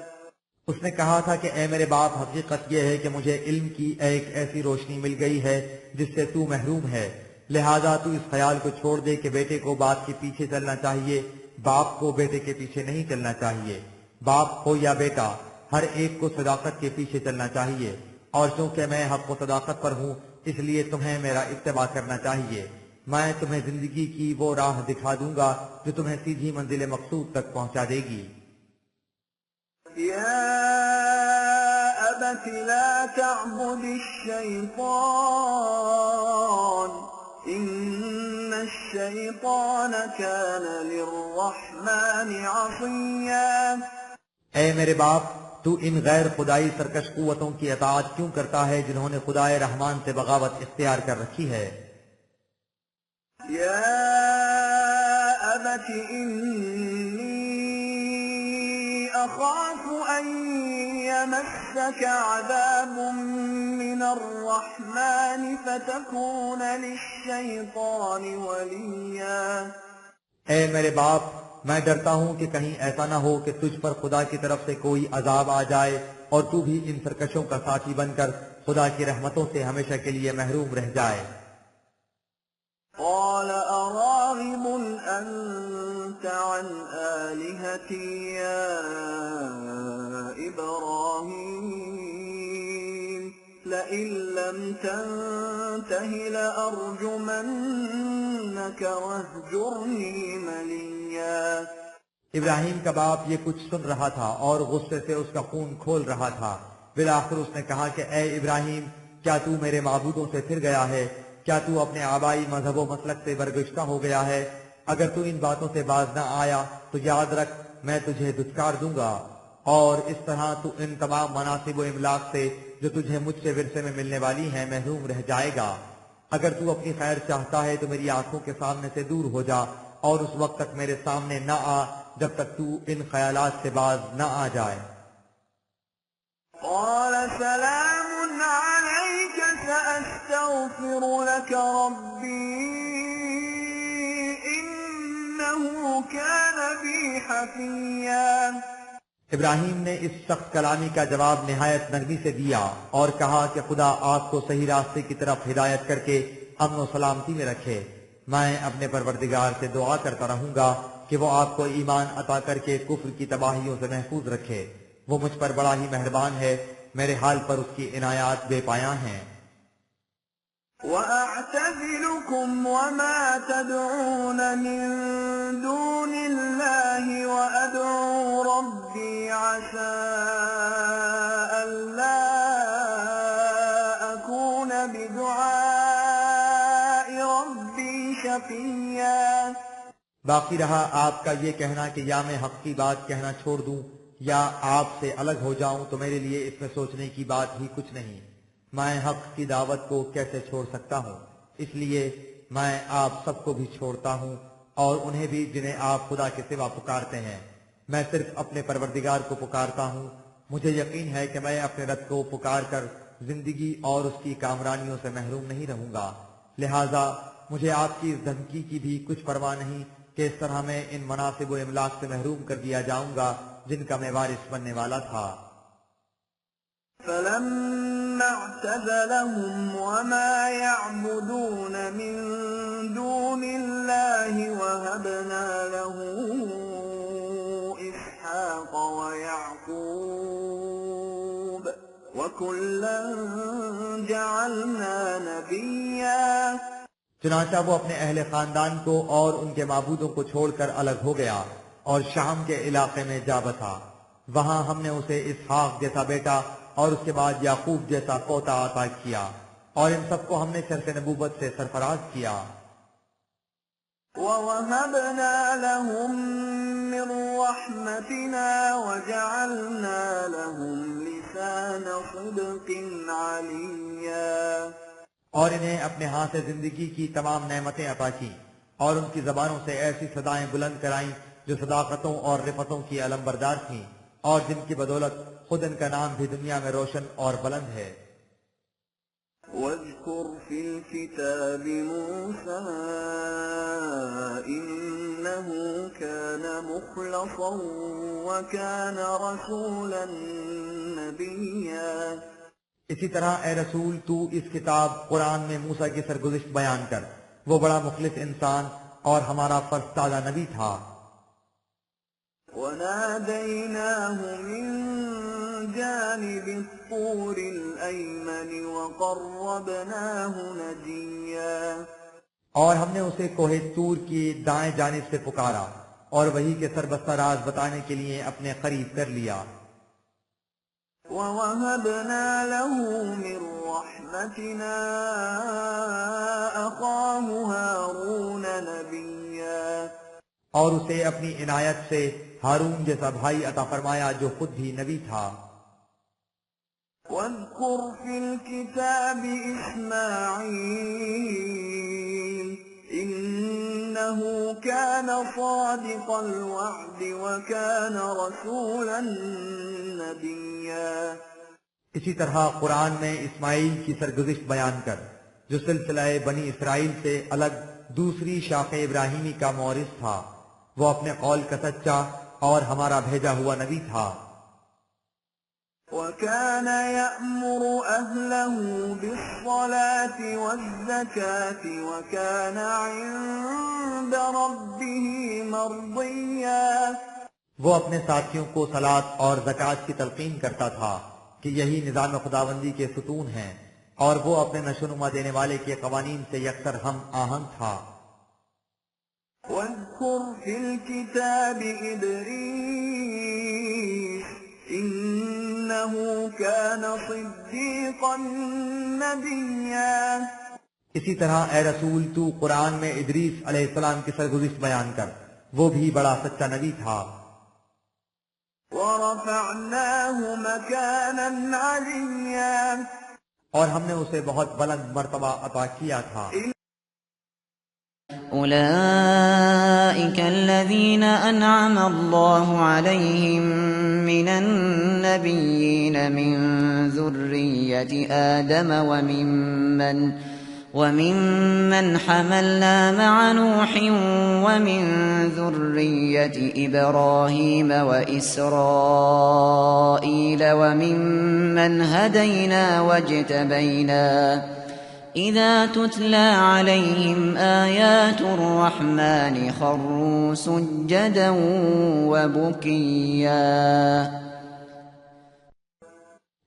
اس نے کہا تھا کہ اے میرے باپ، حقیقت یہ ہے کہ مجھے علم کی ایک ایسی روشنی مل گئی ہے جس سے تو محروم ہے، لہذا تو اس خیال کو چھوڑ دے کہ بیٹے کو باپ کے پیچھے چلنا چاہیے، باپ کو بیٹے کے پیچھے نہیں چلنا چاہیے۔ باپ ہو یا بیٹا، ہر ایک کو صداقت کے پیچھے چلنا چاہیے، اور چونکہ میں حق و صداقت پر ہوں اس لیے تمہیں میرا اتباع کرنا چاہیے۔ میں تمہیں زندگی کی وہ راہ دکھا دوں گا جو تمہیں سیدھی منزل مقصود تک پہنچا دے گی۔ يَا أَبَتِ لَا تَعْبُدِ الشَّيْطَانَ إِنَّ الشَّيْطَانَ كَانَ لِلرَّحْمَنِ عَصِيًّا۔ اے میرے باپ، تو ان غیر خدائی سرکش قوتوں کی اطاعت کیوں کرتا ہے جنہوں نے خدائے رحمان سے بغاوت اختیار کر رکھی ہے؟ يَا أَبَتِ إِنِّي أَخَافُ أَن يَمَسَّكَ عَذَابٌ مِّنَ الرَّحْمَنِ فَتَكُونَ لِلشَّيْطَانِ وَلِيًّا۔ اے میرے باپ، میں ڈرتا ہوں کہ کہیں ایسا نہ ہو کہ تجھ پر خدا کی طرف سے کوئی عذاب آ جائے اور تو بھی ان سرکشوں کا ساتھی بن کر خدا کی رحمتوں سے ہمیشہ کے لیے محروم رہ جائے۔ قَالَ ابنتي يا إبراهيم لئن لم تنته لأرجمنك واهجرني مليا۔ ابراہیم کا باپ یہ کچھ سن رہا تھا اور غصے سے اس کا خون کھول رہا تھا۔ بالآخر اس نے کہا کہ اے ابراہیم، کیا تو میرے معبودوں سے پھر گیا ہے؟ کیا تو اپنے آبائی مذہب و مسلک سے برگشتہ ہو گیا ہے؟ اگر تو ان باتوں سے باز نہ آیا تو یاد رکھ میں تجھے دھتکار دوں گا، اور اس طرح تو ان تمام مناصب و املاک سے جو تجھے مجھ سے ورثے میں ملنے والی ہیں محروم رہ جائے گا۔ اگر تو اپنی خیر چاہتا ہے تو میری آنکھوں کے سامنے سے دور ہو جا، اور اس وقت تک میرے سامنے نہ آ جب تک تو ان خیالات سے باز نہ آ جائے۔ قال سلام عليك سأستغفر لك ربي إنه كان بي حفيا۔ ابراہیم نے اس سخت کلامی کا جواب نہایت نرمی سے دیا اور کہا کہ خدا آپ کو صحیح راستے کی طرف ہدایت کر کے امن و سلامتی میں رکھے۔ میں اپنے پروردگار سے دعا کرتا رہوں گا کہ وہ آپ کو ایمان عطا کر کے کفر کی تباہیوں سے محفوظ رکھے۔ وہ مجھ پر بڑا ہی مہربان ہے، میرے حال پر اس کی عنایات بے پایاں ہیں۔ وَأَعْتَزِلُكُمْ وَمَا تَدْعُونَ مِن دُونِ اللَّهِ وَأَدْعُو رَبِّي عَسَىٰ أَلَّا أَكُونَ بِدُعَاءِ رَبِّي شَقِيًّا۔ باقی رہا آپ کا یہ کہنا کہ یا میں حق کی بات کہنا چھوڑ دوں یا آپ سے الگ ہو جاؤں، تو میرے لیے اس میں سوچنے کی بات ہی کچھ نہیں۔ میں حق کی دعوت کو کیسے چھوڑ سکتا ہوں؟ اس لیے میں آپ سب کو بھی چھوڑتا ہوں اور انہیں بھی جنہیں آپ خدا کے سوا پکارتے ہیں۔ میں صرف اپنے پروردگار کو پکارتا ہوں۔ مجھے یقین ہے کہ میں اپنے رب کو پکار کر زندگی اور اس کی کامرانیوں سے محروم نہیں رہوں گا، لہٰذا مجھے آپ کی اس دھمکی کی بھی کچھ پرواہ نہیں کہ اس طرح میں ان مناصب و املاک سے محروم کر دیا جاؤں گا جن کا میں وارث بننے والا تھا۔ فَلَمَّا اعْتَزَلَهُمْ وَمَا يَعْبُدُونَ مِن دُونِ اللَّهِ وَهَبْنَا لَهُ إِسْحَاقَ وَيَعْقُوبَ وَكُلًّا جَعَلْنَا نَبِيًّا۔ چنانچہ وہ اپنے اہل خاندان کو اور ان کے معبودوں کو چھوڑ کر الگ ہو گیا اور شام کے علاقے میں جا بسا۔ وہاں ہم نے اسے اسحاق جیسا بیٹا اور اس کے بعد یعقوب جیسا پوتا عطا کیا، اور ان سب کو ہم نے شرف نبوت سے سرفراز کیا۔ وَوَهَبْنَا لَهُم مِّن رَّحْمَتِنَا وَجَعَلْنَا لَهُمْ لِسَانَ صِدْقٍ عَلِيًّا۔ اور انہیں اپنے ہاں سے زندگی کی تمام نعمتیں عطا کی اور ان کی زبانوں سے ایسی صدائیں بلند کرائیں جو صداقتوں اور رفتوں کی علمبردار تھیں، اور جن کی بدولت خود ان کا نام بھی دنیا میں روشن اور بلند ہے۔ وَاذْكُرْ فِي الْكِتَابِ مُوسَىٰ إِنَّهُ كَانَ مُخْلَصًا وَكَانَ رَسُولًا نَبِيًّا۔ اسی طرح اے رسول تو اس کتاب قرآن میں موسیٰ کی سرگزشت بیان کر، وہ بڑا مخلص انسان اور ہمارا فرستادہ نبی تھا۔ وَنَادَيْنَاهُ مِن جَانِبِ الطُّورِ الْأَيْمَنِ وَقَرَّبْنَاهُ نَجِيًّا۔ اور ہم نے اسے کوہ طور کی دائیں جانب سے پکارا اور وہی کے سربستہ راز بتانے کے لیے اپنے قریب کر لیا۔ وَوَهَبْنَا لَهُ مِن رَّحْمَتِنَا أَخَاهُ هَارُونَ نَبِيًّا۔ اور اسے اپنی عنایت سے ہارون جیسا بھائی عطا فرمایا جو خود بھی نبی تھا۔ وَاذْكُرْ فِي الْكِتَابِ إِسْمَاعِيلَ إِنَّهُ كَانَ صَادِقَ الْوَعْدِ وَكَانَ رَسُولًا نَبِيًّا۔ اسی طرح قرآن میں اسماعیل کی سرگزشت بیان کر، جو سلسلہ بنی اسرائیل سے الگ دوسری شاخ ابراہیمی کا مورث تھا، وہ اپنے قول کا سچا اور ہمارا بھیجا ہوا نبی تھا۔ وَكَانَ يَأْمُرُ أَهْلَهُ بِالصَّلَاةِ وَالزَّكَاةِ وَكَانَ عِندَ رَبِّهِ مَرْضِيًّا۔ وہ اپنے ساتھیوں کو صلاۃ اور زکوٰۃ کی تلقین کرتا تھا کہ یہی نظام خداوندی کے ستون ہیں، اور وہ اپنے نشوونما دینے والے کے قوانین سے یکسر ہم آہنگ تھا۔ واذكر في الكتاب إدريس إنه كان صديقا نبيا۔ اسی طرح اے رسول تو قرآن میں ادریس علیہ السلام کی سرگزشت بیان کر، وہ بھی بڑا سچا نبی تھا۔ ورفعناه مكانا عليا۔ اور ہم نے اسے بہت بلند مرتبہ عطا کیا تھا۔ أولئك الذين أنعم الله عليهم من النبيين من ذرية آدم وممن حملنا مع نوح ومن ذرية إبراهيم وإسرائيل وممن هدينا واجتبينا إذا تتلى عليهم آيات الرحمن خروا سجدا وبكيا۔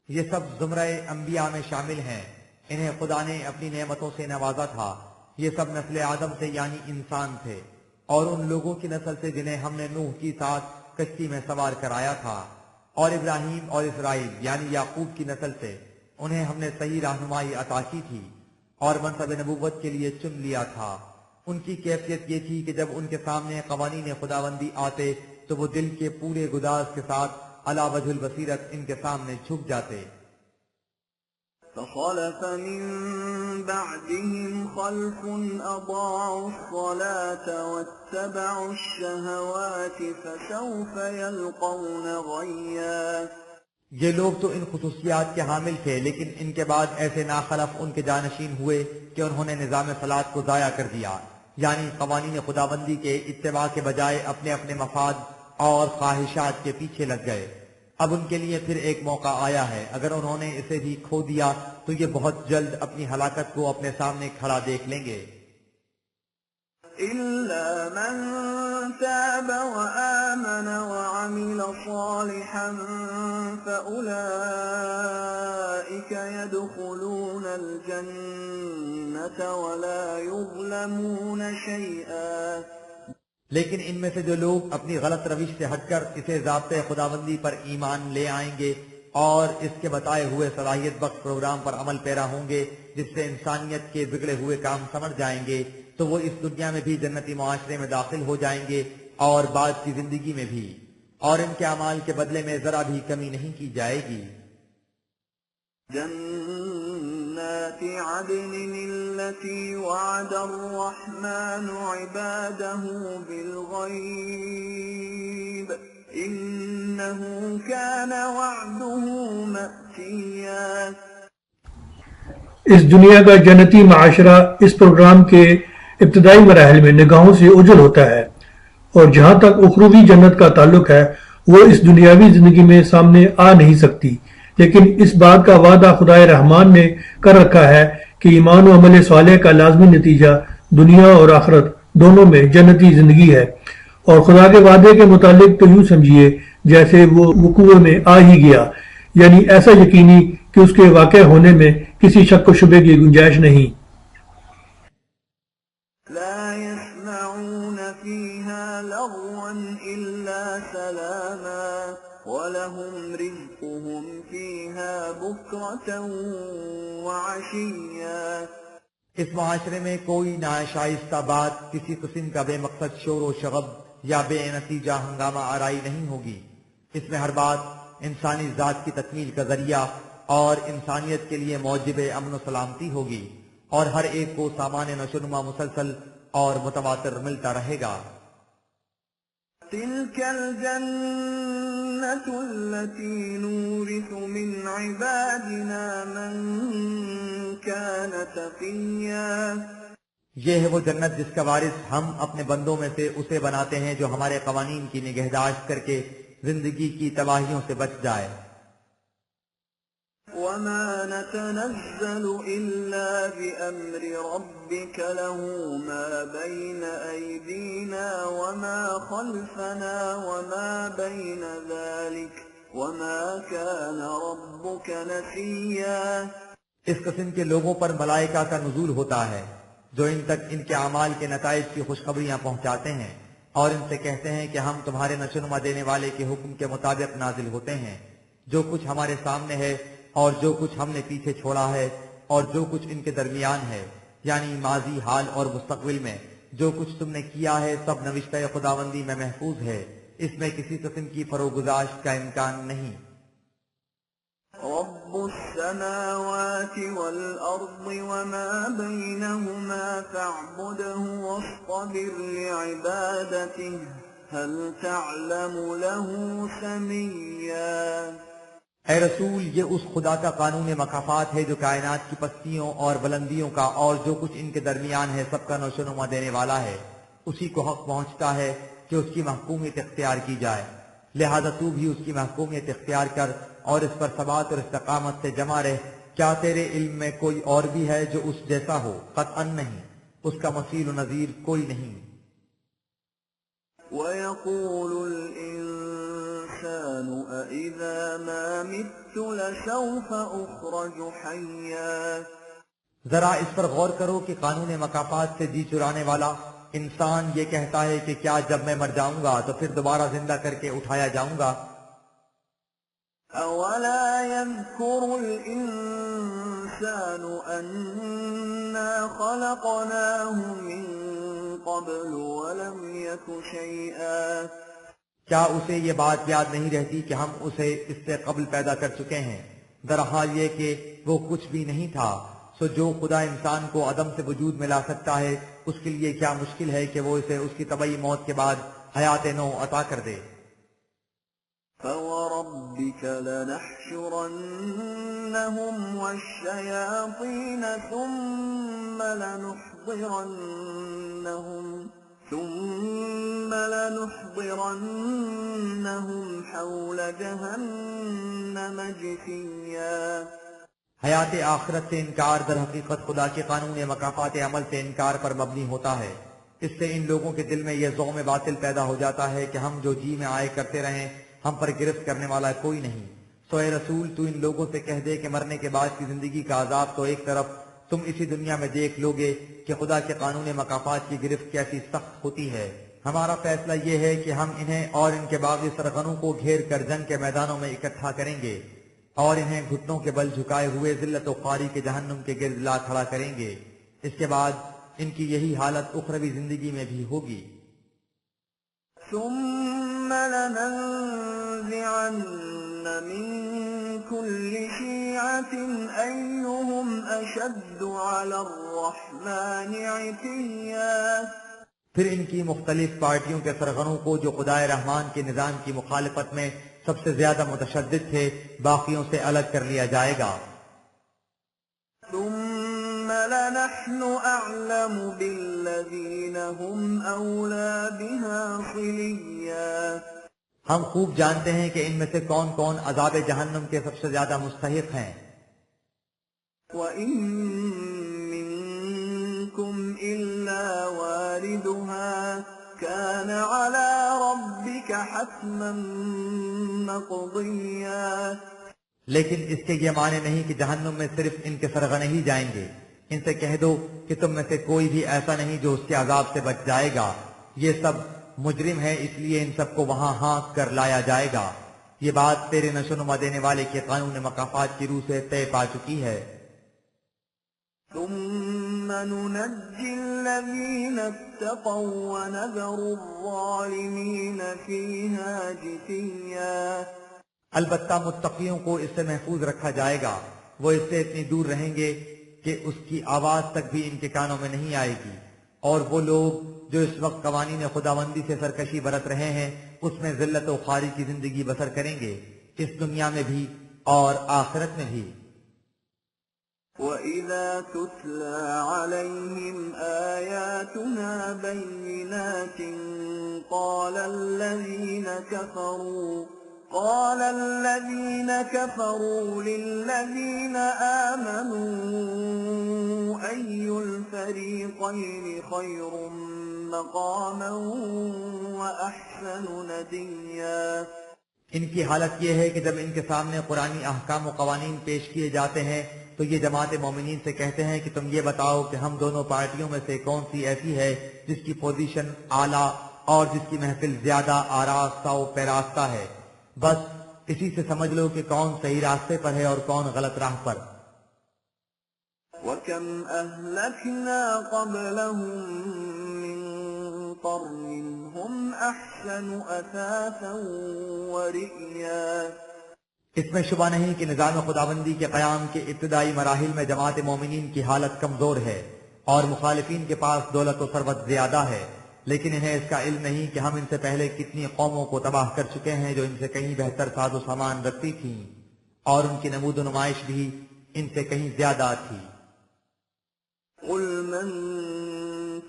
یہ سب زمرہ انبیاء میں شامل ہیں، انہیں خدا نے اپنی نعمتوں سے نوازا تھا۔ یہ سب نسل آدم سے یعنی انسان تھے، اور ان لوگوں کی نسل سے جنہیں ہم نے نوح کی ساتھ کشتی میں سوار کرایا تھا، اور ابراہیم اور اسرائیل یعنی یعقوب کی نسل سے انہیں ہم نے صحیح رہنمائی عطا کی تھی اور منصب نبوت کے لیے چن لیا تھا۔ ان کی کیفیت یہ تھی کہ جب ان کے سامنے قوانین خداوندی آتے تو وہ دل کے پورے گداز کے ساتھ علی وجہ البصیرت ان کے سامنے جھک جاتے۔ فخلف من بعدهم خلف أضاعوا الصلاة واتبعوا الشهوات فسوف يلقون غيا۔ یہ لوگ تو ان خصوصیات کے حامل تھے، لیکن ان کے بعد ایسے ناخلف ان کے جانشین ہوئے کہ انہوں نے نظام صلاۃ کو ضائع کر دیا، یعنی قوانین خداوندی کے اتباع کے بجائے اپنے اپنے مفاد اور خواہشات کے پیچھے لگ گئے۔ اب ان کے لیے پھر ایک موقع آیا ہے، اگر انہوں نے اسے بھی کھو دیا تو یہ بہت جلد اپنی ہلاکت کو اپنے سامنے کھڑا دیکھ لیں گے۔ إلا من تاب وآمن وعمل صالحا فأولئك يدخلون الجنة ولا يظلمون شيئا۔ لیکن ان میں سے جو لوگ اپنی غلط روش سے ہٹ کر اسے ضابطۂ خداوندی پر ایمان لے آئیں گے اور اس کے بتائے ہوئے صلاحیت بخش پروگرام پر عمل پیرا ہوں گے، جس سے انسانیت کے بگڑے ہوئے کام سمجھ جائیں گے، تو وہ اس دنیا میں بھی جنتی معاشرے میں داخل ہو جائیں گے اور بعد کی زندگی میں بھی، اور ان کے اعمال کے بدلے میں ذرا بھی کمی نہیں کی جائے گی۔ جنات عدن التي وعد الرحمن عباده بالغيب إنه كان وعده مأتيا۔ اس دنیا کا جنتی معاشرہ اس پروگرام کے ابتدائی مراحل میں نگاہوں سے اوجھل ہوتا ہے، اور جہاں تک اخروی جنت کا تعلق ہے وہ اس دنیاوی زندگی میں سامنے آ نہیں سکتی، لیکن اس بات کا وعدہ خدائے رحمان نے کر رکھا ہے کہ ایمان و عمل صالح کا لازمی نتیجہ دنیا اور آخرت دونوں میں جنتی زندگی ہے، اور خدا کے وعدے کے متعلق تو یوں سمجھیے جیسے وہ وقوع میں آ ہی گیا، یعنی ایسا یقینی کہ اس کے واقع ہونے میں کسی شک و شبے کی گنجائش نہیں۔ لا يسمعون فيها لغوا إلا سلاما ولهم رزقهم فيها بكرة وعشيا۔ اس معاشرے میں کوئی ناشائستہ بات، کسی قسم کا بے مقصد شور و شغب یا بے نتیجہ ہنگامہ آرائی نہیں ہوگی۔ اس میں ہر بات انسانی ذات کی تکمیل کا ذریعہ اور انسانیت کے لیے موجب امن و سلامتی ہوگی، اور ہر ایک کو سامان نشوونما مسلسل اور متواتر ملتا رہے گا۔ تلك الجنة التي نورث من عبادنا من كان تقيا۔ یہ ہے وہ جنت جس کا وارث ہم اپنے بندوں میں سے اسے بناتے ہیں جو ہمارے قوانین کی نگہداشت کر کے زندگی کی تباہیوں سے بچ جائے۔ وما نتنزل إلا بأمر ربك له ما بين أيدينا وما خلفنا وما بين ذلك وما كان ربك نسيا۔ اس قسم کے لوگوں پر ملائکہ کا نزول ہوتا ہے جو ان تک ان کے اعمال کے نتائج کی خوشخبریاں پہنچاتے ہیں اور ان سے کہتے ہیں کہ ہم تمہارے نشوونما دینے والے کے حکم کے مطابق نازل ہوتے ہیں۔ جو کچھ ہمارے سامنے ہے اور جو کچھ ہم نے پیچھے چھوڑا ہے اور جو کچھ ان کے درمیان ہے، یعنی ماضی، حال اور مستقبل میں جو کچھ تم نے کیا ہے سب نوشتہ خداوندی میں محفوظ ہے، اس میں کسی قسم کی فروگزاشت کا امکان نہیں۔ رب السماوات والأرض وما بينهما فاعبده واصطبر لعبادته هل تعلم له سميا۔ اے رسول، یہ اس خدا کا قانون مکافات ہے جو کائنات کی پستیوں اور بلندیوں کا اور جو کچھ ان کے درمیان ہے سب کا نشوونما دینے والا ہے۔ اسی کو حق پہنچتا ہے کہ اس کی محکومیت اختیار کی جائے، لہذا تو بھی اس کی محکومیت اختیار کر اور اس پر ثبات اور استقامت سے جمع رہ۔ کیا تیرے علم میں کوئی اور بھی ہے جو اس جیسا ہو؟ قطعاً نہیں، اس کا مثیل و نظیر کوئی نہیں۔ وَيَقُولُ الْإِنسَانُ أَإِذَا مَا مِتُّ لَسَوْفَ أُخْرَجُ حَيًّا۔ ذرا اس پر غور کرو کہ قانون مکافات سے جی چرانے والا انسان یہ کہتا ہے کہ کیا جب میں مر جاؤں گا تو پھر دوبارہ زندہ کر کے اٹھایا جاؤں گا؟ أَوَلَا يَذْكُرُ الْإِنسَانُ أَنَّا خَلَقْنَاهُ مِن قَبْلُ وَلَمْ يَكُ شَيْئًا۔ کیا اسے یہ بات یاد نہیں رہتی کہ ہم اسے اس سے قبل پیدا کر چکے ہیں؟ درحال یہ کہ وہ کچھ بھی نہیں تھا۔ سو جو خدا انسان کو عدم سے وجود میں لا سکتا ہے اس کے لیے کیا مشکل ہے کہ وہ اسے اس کی طبعی موت کے بعد حیات نو عطا کر دے۔ فَوَرَبِّكَ لَنَحْشُرَنَّهُمْ وَالشَّيَاطِينَ ثُمَّ لَنُحْضِرَنَّهُمْ حَوْلَ جَهَنَّمَ جِثِيًّا۔ حیات آخرت سے انکار در حقیقت خدا کے قانون مکافات عمل سے انکار پر مبنی ہوتا ہے۔ اس سے ان لوگوں کے دل میں یہ ذوم باطل پیدا ہو جاتا ہے کہ ہم جو جی میں آئے کرتے رہیں ہم پر گرفت کرنے والا کوئی نہیں۔ سو اے رسول، تو ان لوگوں سے کہہ دے کہ مرنے کے بعد کی زندگی کا عذاب تو ایک طرف تم اسی دنیا میں دیکھ لوگے کہ خدا کے قانون مکافات کی گرفت کیسی سخت ہوتی ہے۔ ہمارا فیصلہ یہ ہے کہ ہم انہیں اور ان کے باغی سرغنوں کو گھیر کر جنگ کے میدانوں میں اکٹھا کریں گے اور انہیں گھٹنوں کے بل جھکائے ہوئے ذلت و خواری کے جہنم کے گرد لا کھڑا کریں گے۔ اس کے بعد ان کی یہی حالت اخروی زندگی میں بھی ہوگی۔ ثُمَّ لَنَنزِعَنَّ مِن كُلِّ شِيعَةٍ أَيُّهُمْ أَشَدُّ عَلَى الرَّحْمَنِ عِتِيًّا۔ پھر ان کی مختلف پارٹیوں کے سرغنوں کو جو خدائے رحمان کے نظام کی مخالفت میں سب سے زیادہ متشدد تھے باقیوں سے الگ کر لیا جائے گا۔ ثُمَّ لَنَحْنُ أَعْلَمُ بِالَّذِينَ هُمْ أَوْلَى بِهَا صِلِيًّا۔ ہم خوب جانتے ہیں کہ ان میں سے کون کون عذاب جہنم کے سب سے زیادہ مستحق ہیں۔ وَإِن مِّنكُمْ إِلَّا وَارِدُهَا كَانَ عَلَى رَبِّكَ حَتْمًا مَّقْضِيًّا۔ لیکن اس کے یہ معنی نہیں کہ جہنم میں صرف ان کے سرغنے ہی جائیں گے۔ ان سے کہہ دو کہ تم میں سے کوئی بھی ایسا نہیں جو اس کے عذاب سے بچ جائے گا۔ یہ سب مجرم ہے، اس لیے ان سب کو وہاں ہانک کر لایا جائے گا۔ یہ بات تیرے نشوونما دینے والے کے قانون مکافات کی روح سے طے پا چکی ہے۔ ثُمَّ نُنَجِّي الَّذِينَ اتَّقَوْا وَنَذَرُ الظَّالِمِينَ فِيهَا جِثِيًّا۔ البتہ متقیوں کو اس سے محفوظ رکھا جائے گا، وہ اس سے اتنی دور رہیں گے کہ اس کی آواز تک بھی ان کے کانوں میں نہیں آئے گی، اور وہ لوگ جو اس وقت قوانین خداوندی سے سرکشی برت رہے ہیں اس میں ذلت و خواری کی زندگی بسر کریں گے، اس دنیا میں بھی اور آخرت میں بھی۔ وَإِذَا تُتْلَى عَلَيْهِمْ آيَاتُنَا بَيِّنَاتٍ قَالَ وقال الذين كفروا للذين آمنوا أي الفريقين خير مقاما وأحسن نديا. ان کی حالت یہ ہے کہ جب ان کے سامنے قرآنی احکام و قوانین پیش کیے جاتے ہیں تو یہ جماعت مومنین سے کہتے ہیں کہ تم یہ بتاؤ کہ ہم دونوں پارٹیوں میں سے کون سی ایسی ہے جس کی پوزیشن اعلیٰ اور جس کی محفل زیادہ آراستہ و پیراستہ ہے. بس اسی سے سمجھ لو کہ کون صحیح راستے پر ہے اور کون غلط راہ پر. وَكَمْ أَهْلَكْنَا قَبْلَهُمْ مِنْ قَرْنٍ هُمْ أَحْسَنُ أَثَاثًا وَرِئْيًا. اس میں شبہ نہیں کہ نظام خداوندی کے قیام کے ابتدائی مراحل میں جماعت مومنین کی حالت کمزور ہے اور مخالفین کے پاس دولت و ثروت زیادہ ہے، لیکن انہیں اس کا علم نہیں کہ ہم ان سے پہلے کتنی قوموں کو تباہ کر چکے ہیں جو ان سے کہیں بہتر ساز و سامان رکھتی تھیں اور ان کی نمود و نمائش بھی ان سے کہیں زیادہ تھی. قُلْ مَنْ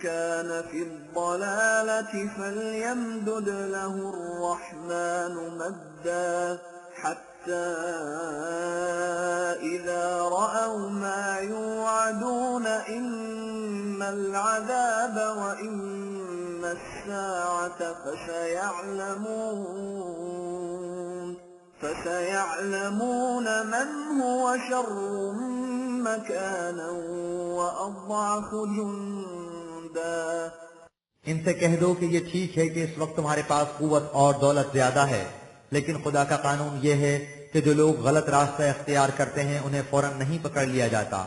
كَانَ فِي الضَّلَالَةِ فَلْيَمْدُدْ لَهُ الرَّحْمَنُ مَدًّا حَتَّى إِذَا رَأَوْا مَا يُوعَدُونَ إِمَّا الْعَذَابَ وَإِمَّا السَّاعَةَ فَسَيَعْلَمُونَ مَنْ هُوَ شَرٌّ مَكَانًا وَأَضْعَفُ جُنْدًا. ان سے کہہ دو کہ یہ ٹھیک ہے کہ اس وقت تمہارے پاس قوت اور دولت زیادہ ہے، لیکن خدا کا قانون یہ ہے کہ جو لوگ غلط راستہ اختیار کرتے ہیں انہیں فوراً نہیں پکڑ لیا جاتا،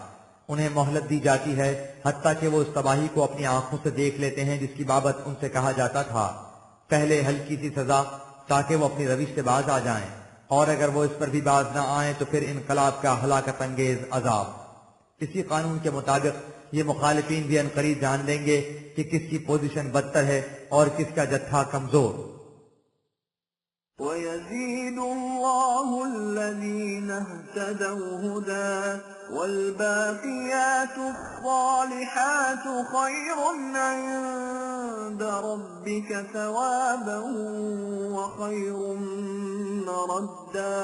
انہیں مہلت دی جاتی ہے حتیٰ کہ وہ اس تباہی کو اپنی آنکھوں سے دیکھ لیتے ہیں جس کی بابت ان سے کہا جاتا تھا پہلے ہلکی سی سزا تاکہ وہ اپنی روش سے باز آ جائیں، اور اگر وہ اس پر بھی باز نہ آئیں تو پھر انقلاب کا ہلاکت انگیز عذاب. اسی قانون کے مطابق یہ مخالفین بھی عنقریب جان لیں گے کہ کس کی پوزیشن بدتر ہے اور کس کا جتھا کمزور. وَيَزِيدُ اللَّهُ الَّذِينَ اهْتَدَوْا هُدًى وَالْبَاقِيَاتُ الصَّالِحَاتُ خَيْرٌ عِندَ رَبِّكَ ثَوَابًا وَخَيْرٌ مَرَدًّا.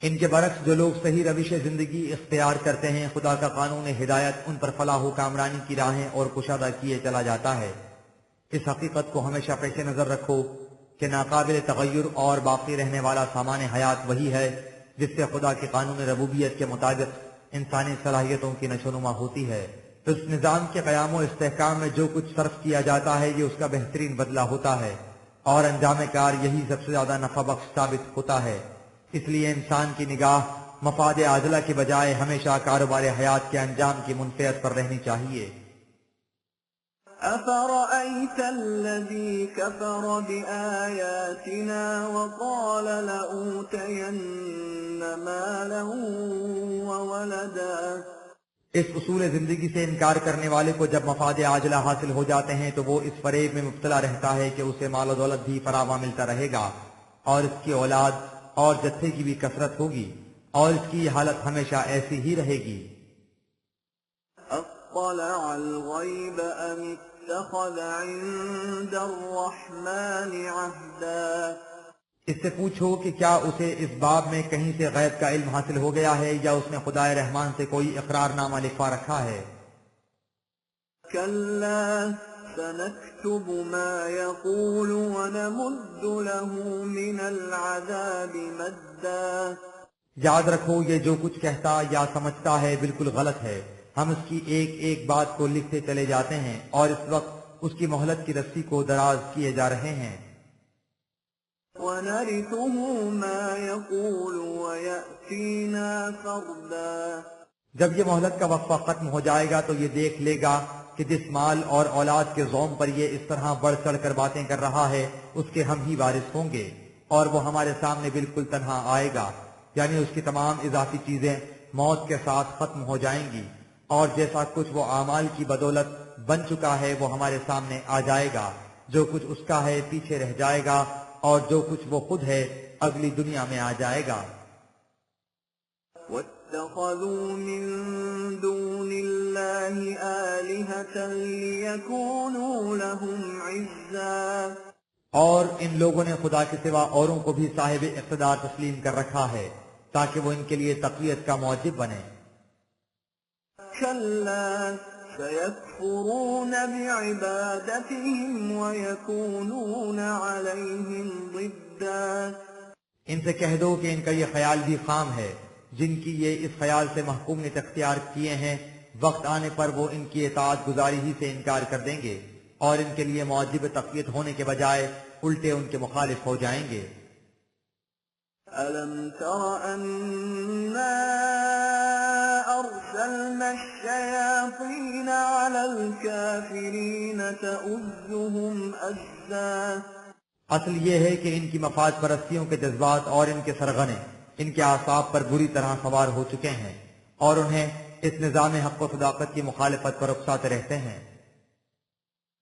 ان کے برعکس جو لوگ صحیح روش زندگی اختیار کرتے ہیں خدا کا قانون ہدایت ان پر فلاح و کامرانی کی راہیں اور کشادہ کیے چلا جاتا ہے. اس حقیقت کو ہمیشہ پیش نظر رکھو کہ ناقابل تغیر اور باقی رہنے والا سامان حیات وہی ہے جس سے خدا کے قانون ربوبیت کے مطابق انسانی صلاحیتوں کی نشوونما ہوتی ہے. اس نظام کے قیام و استحکام میں جو کچھ صرف کیا جاتا ہے یہ اس کا بہترین بدلہ ہوتا ہے اور انجام کار یہی سب سے زیادہ نفع بخش ثابت ہوتا ہے. اس لیے انسان کی نگاہ مفاد عاجلہ کے بجائے ہمیشہ کاروبار حیات کے انجام کی منفعت پر رہنی چاہیے. أَفَرَأَيْتَ الَّذِي كَفَرَ بِآيَاتِنَا وَقَالَ لَأُوتَيَنَّ مَالًا وَوَلَدًا. اس اصول زندگی سے انکار کرنے والے کو جب مفاد عاجلہ حاصل ہو جاتے ہیں تو وہ اس فریب میں مبتلا رہتا ہے کہ اسے مال و دولت بھی فراوان ملتا رہے گا اور اس کی اولاد اور جتھے کی بھی کثرت ہوگی اور اس کی حالت ہمیشہ ایسی ہی رہے گی. اطلع الغیب ام اتخذ عند الرحمن عہدا. اس سے پوچھو کہ کیا اسے اس باب میں کہیں سے غیب کا علم حاصل ہو گیا ہے یا اس نے خدائے رحمان سے کوئی اقرار نامہ لکھوا رکھا ہے. کلا سنكتب ما يقول ونمد له من العذاب مدا. یاد رکھو یہ جو کچھ کہتا یا سمجھتا ہے بالکل غلط ہے، ہم اس کی ایک ایک بات کو لکھتے چلے جاتے ہیں اور اس وقت اس کی مہلت کی رسی کو دراز کیے جا رہے ہیں. وَنَرِثُهُ مَا يَقُولُ وَيَأْتِينَا فَرْدًا. جب یہ مہلت کا وقفہ ختم ہو جائے گا تو یہ دیکھ لے گا کہ جس مال اور اولاد کے زوم پر یہ اس طرح بڑھ چڑھ کر باتیں کر رہا ہے اس کے ہم ہی وارث ہوں گے اور وہ ہمارے سامنے بالکل تنہا آئے گا، یعنی اس کی تمام اضافی چیزیں موت کے ساتھ ختم ہو جائیں گی اور جیسا کچھ وہ اعمال کی بدولت بن چکا ہے وہ ہمارے سامنے آ جائے گا. جو کچھ اس کا ہے پیچھے رہ جائے گا اور جو کچھ وہ خود ہے اگلی دنیا میں آ جائے گا. وَاتَّخَذُوا مِن دُونِ اللَّهِ آلِهَةً لِيَكُونُوا لَهُمْ عِزًّا. اور ان لوگوں نے خدا کے سوا اوروں کو بھی صاحب اقتدار تسلیم کر رکھا ہے تاکہ وہ ان کے لیے تقویت کا موجب بنے۔ كلا سيكفرون بعبادتهم ويكونون عليهم ضدا ان سے کہہ دو کہ ان کا یہ خیال بھی خام ہے، جن کی یہ اس خیال سے محکومیت اختیار کیے ہیں، وقت آنے پر وہ ان کی اطاعت گزاری ہی سے انکار کر دیں گے اور ان کے لیے موجب تقویت ہونے کے بجائے الٹے ان کے مخالف ہو جائیں گے۔ ألم تر أنا أرسلنا الشياطين على الكافرين تؤزهم أزا اصل یہ ہے کہ ان کی مفاد پرستیوں کے جذبات اور ان کے سرغنے ان کے اعصاب پر بری طرح سوار ہو چکے ہیں اور انہیں اس نظام حق و صداقت کی مخالفت پر اکساتے رہتے ہیں۔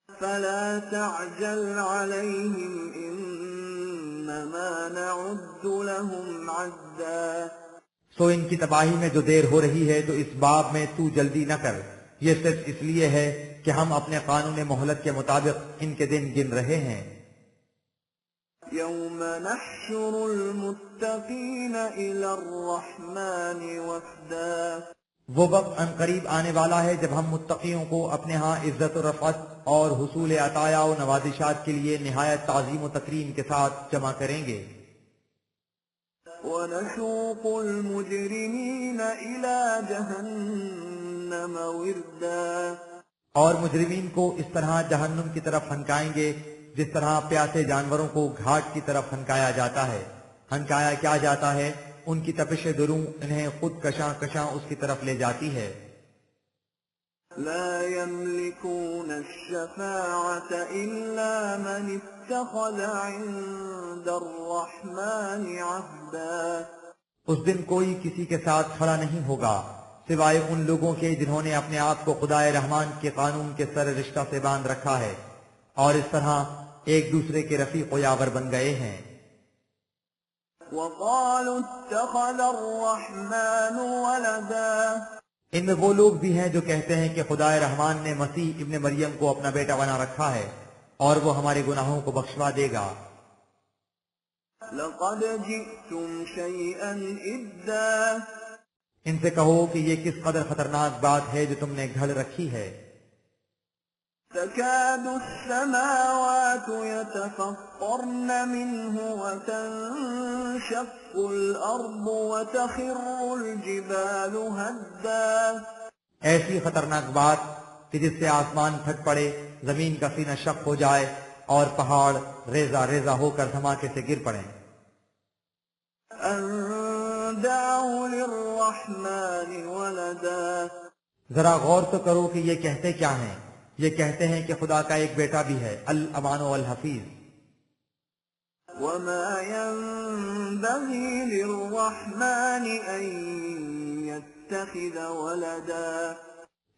فلا تعجل عليهم إنما نعد لهم عدا سو ان کی تباہی میں جو دیر ہو رہی ہے تو اس باب میں تو جلدی نہ کر، یہ صرف اس لیے ہے کہ ہم اپنے قانون مہلت کے مطابق ان کے دن گن رہے ہیں۔ يوم نحشر المتقين إلى الرحمن وفدا وہ وقت ان قریب آنے والا ہے جب ہم متقیوں کو اپنے ہاں عزت و رفعت اور حصول عطایا و نوازشات کے لیے نہایت تعظیم و تکریم کے ساتھ جمع کریں گے۔ ونسوق المجرمين إلى جهنم وردا اور مجرمین کو اس طرح جہنم کی طرف ہنکائیں گے جس طرح پیاسے جانوروں کو گھاٹ کی طرف ہنکایا جاتا ہے۔ ہنکایا کیا جاتا ہے؟ ان کی تپش دروں انہیں خود کشاں کشاں اس کی طرف لے جاتی ہے۔ لا يملكون الشفاعة إلا من اتخذ عند الرحمن عهدا اس دن کوئی کسی کے ساتھ کھڑا نہیں ہوگا سوائے ان لوگوں کے جنہوں نے اپنے آپ کو خدائے رحمان کے قانون کے سر رشتہ سے باندھ رکھا ہے اور اس طرح ایک دوسرے کے رفیق و یاور بن گئے ہیں۔ وقالوا اتخذ الرحمن ولدا ان میں وہ لوگ بھی ہیں جو کہتے ہیں کہ خدائے رحمان نے مسیح ابن مریم کو اپنا بیٹا بنا رکھا ہے اور وہ ہمارے گناہوں کو بخشوا دے گا۔ لقد جئتم شيئا إدا ان سے کہو کہ یہ کس قدر خطرناک بات ہے جو تم نے گھڑ رکھی ہے۔ تكاد السماوات يتفطرن منه وتنشق الأرض وتخر الجبال هدا ایسی خطرناک بات کہ جس سے آسمان پھٹ پڑے، زمین کا سینہ شق ہو جائے اور پہاڑ ریزہ ریزہ ہو کر دھماکے سے گر پڑیں۔ أن دعوا للرحمن ولدا ذرا غور تو کرو کہ یہ کہتے کیا ہیں؟ یہ کہتے ہیں کہ خدا کا ایک بیٹا بھی ہے، الامان والحفیظ۔ وما ينبغي للرحمن أن يتخذ ولدا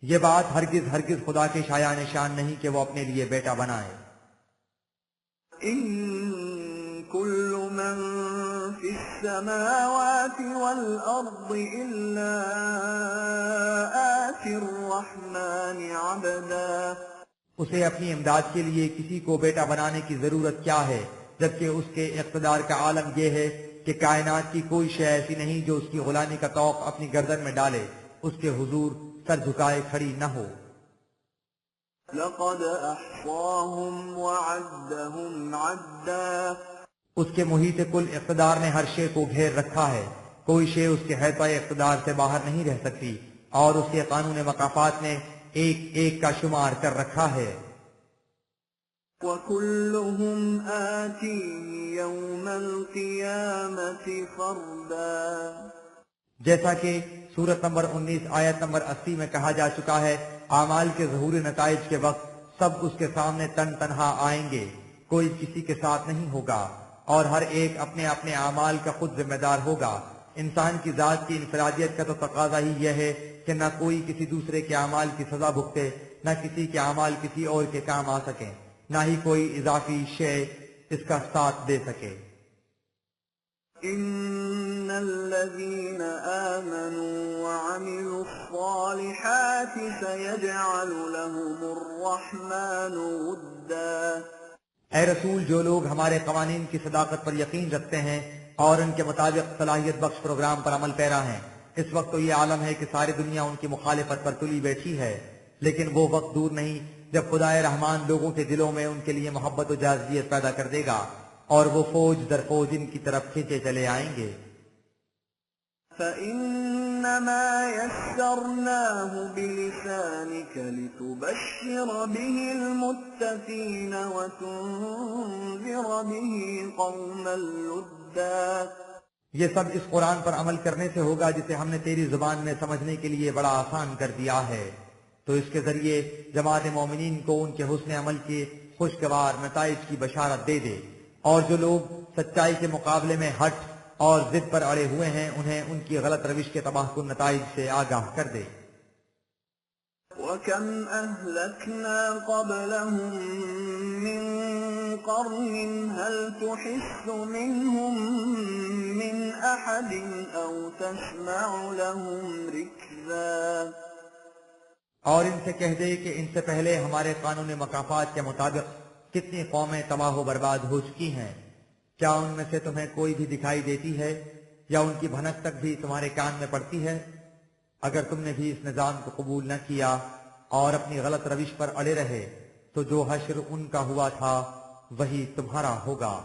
یہ بات ہرگز ہرگز خدا کے شایع نشان نہیں کہ وہ اپنے لیے بیٹا بنائے۔ إن كل من في السماوات والأرض إلا آتي الرحمن عبدا اسے اپنی امداد کے لیے کسی کو بیٹا بنانے کی ضرورت کیا ہے، جبکہ اس کے اقتدار کا عالم یہ ہے کہ کائنات کی کوئی شے ایسی نہیں جو اس کی غلامی کا طوق اپنی گردن میں ڈالے، اس کے حضور سر جھکائے کھڑی نہ ہو۔ لقد أحصاهم وعدهم عدا اس کے محیط کل اقتدار نے ہر شے کو گھیر رکھا ہے، کوئی شے اس کے حیطۂ اقتدار سے باہر نہیں رہ سکتی اور اس کے قانون مقافات نے ایک ایک کا شمار کر رکھا ہے۔ وكلهم آتيه يوم القيامة فردا جیسا کہ سورت نمبر 19 آیت نمبر 80 میں کہا جا چکا ہے، اعمال کے ظہور نتائج کے وقت سب اس کے سامنے تن تنہا آئیں گے، کوئی کسی کے ساتھ نہیں ہوگا اور ہر ایک اپنے اپنے اعمال کا خود ذمہ دار ہوگا۔ انسان کی ذات کی انفرادیت کا تو تقاضا ہی یہ ہے کہ نہ کوئی کسی دوسرے کے اعمال کی سزا بھگتے، نہ کسی کے اعمال کسی اور کے کام آ سکیں، نہ ہی کوئی اضافی شے اس کا ساتھ دے سکے۔ إن الذين آمنوا وعملوا الصالحات سيجعل لهم الرحمن ودا اے رسول، جو لوگ ہمارے قوانین کی صداقت پر یقین رکھتے ہیں اور ان کے مطابق صلاحیت بخش پروگرام پر عمل پیرا ہیں، اس وقت تو یہ عالم ہے کہ ساری دنیا ان کی مخالفت پر تلی بیٹھی ہے، لیکن وہ وقت دور نہیں جب خدائے رحمان لوگوں کے دلوں میں ان کے لیے محبت و جاذبیت پیدا کر دے گا اور وہ فوج در فوج ان کی طرف کھینچے چلے آئیں گے۔ فإنما يسرناه بلسانك لتبشر به المتقين وتنذر به قوما لدا۔ یہ سب اس قرآن پر عمل کرنے سے ہوگا جسے ہم نے تیری زبان میں سمجھنے کے لیے بڑا آسان کر دیا ہے، تو اس کے ذریعے جماعت مومنین کو ان کے حسن عمل کے خوشگوار نتائج کی بشارت دے دے، اور جو لوگ سچائی کے مقابلے میں ہٹ اور ضد پر اڑے ہوئے ہیں انہیں ان کی غلط روش کے تباہ کن نتائج سے آگاہ کر دے۔ وَكَمْ أَهْلَكْنَا قَبْلَهُمْ مِنْ قَرْنٍ هَلْ تُحِسُّ مِنْهُمْ مِنْ أَحَدٍ أَوْ تَسْمَعُ لَهُمْ رِكْزًا۔ اور ان سے کہہ دے کہ ان سے پہلے ہمارے قانون مکافات کے مطابق کتنی قومیں تباہ و برباد ہو چکی ہیں، کیا ان میں سے تمہیں کوئی بھی دکھائی دیتی ہے یا ان کی بھنک تک بھی تمہارے کان میں پڑتی ہے؟ اگر تم نے بھی اس نظام کو قبول نہ کیا اور اپنی غلط روش پر اڑے رہے تو جو حشر ان کا ہوا تھا وہی تمہارا ہوگا۔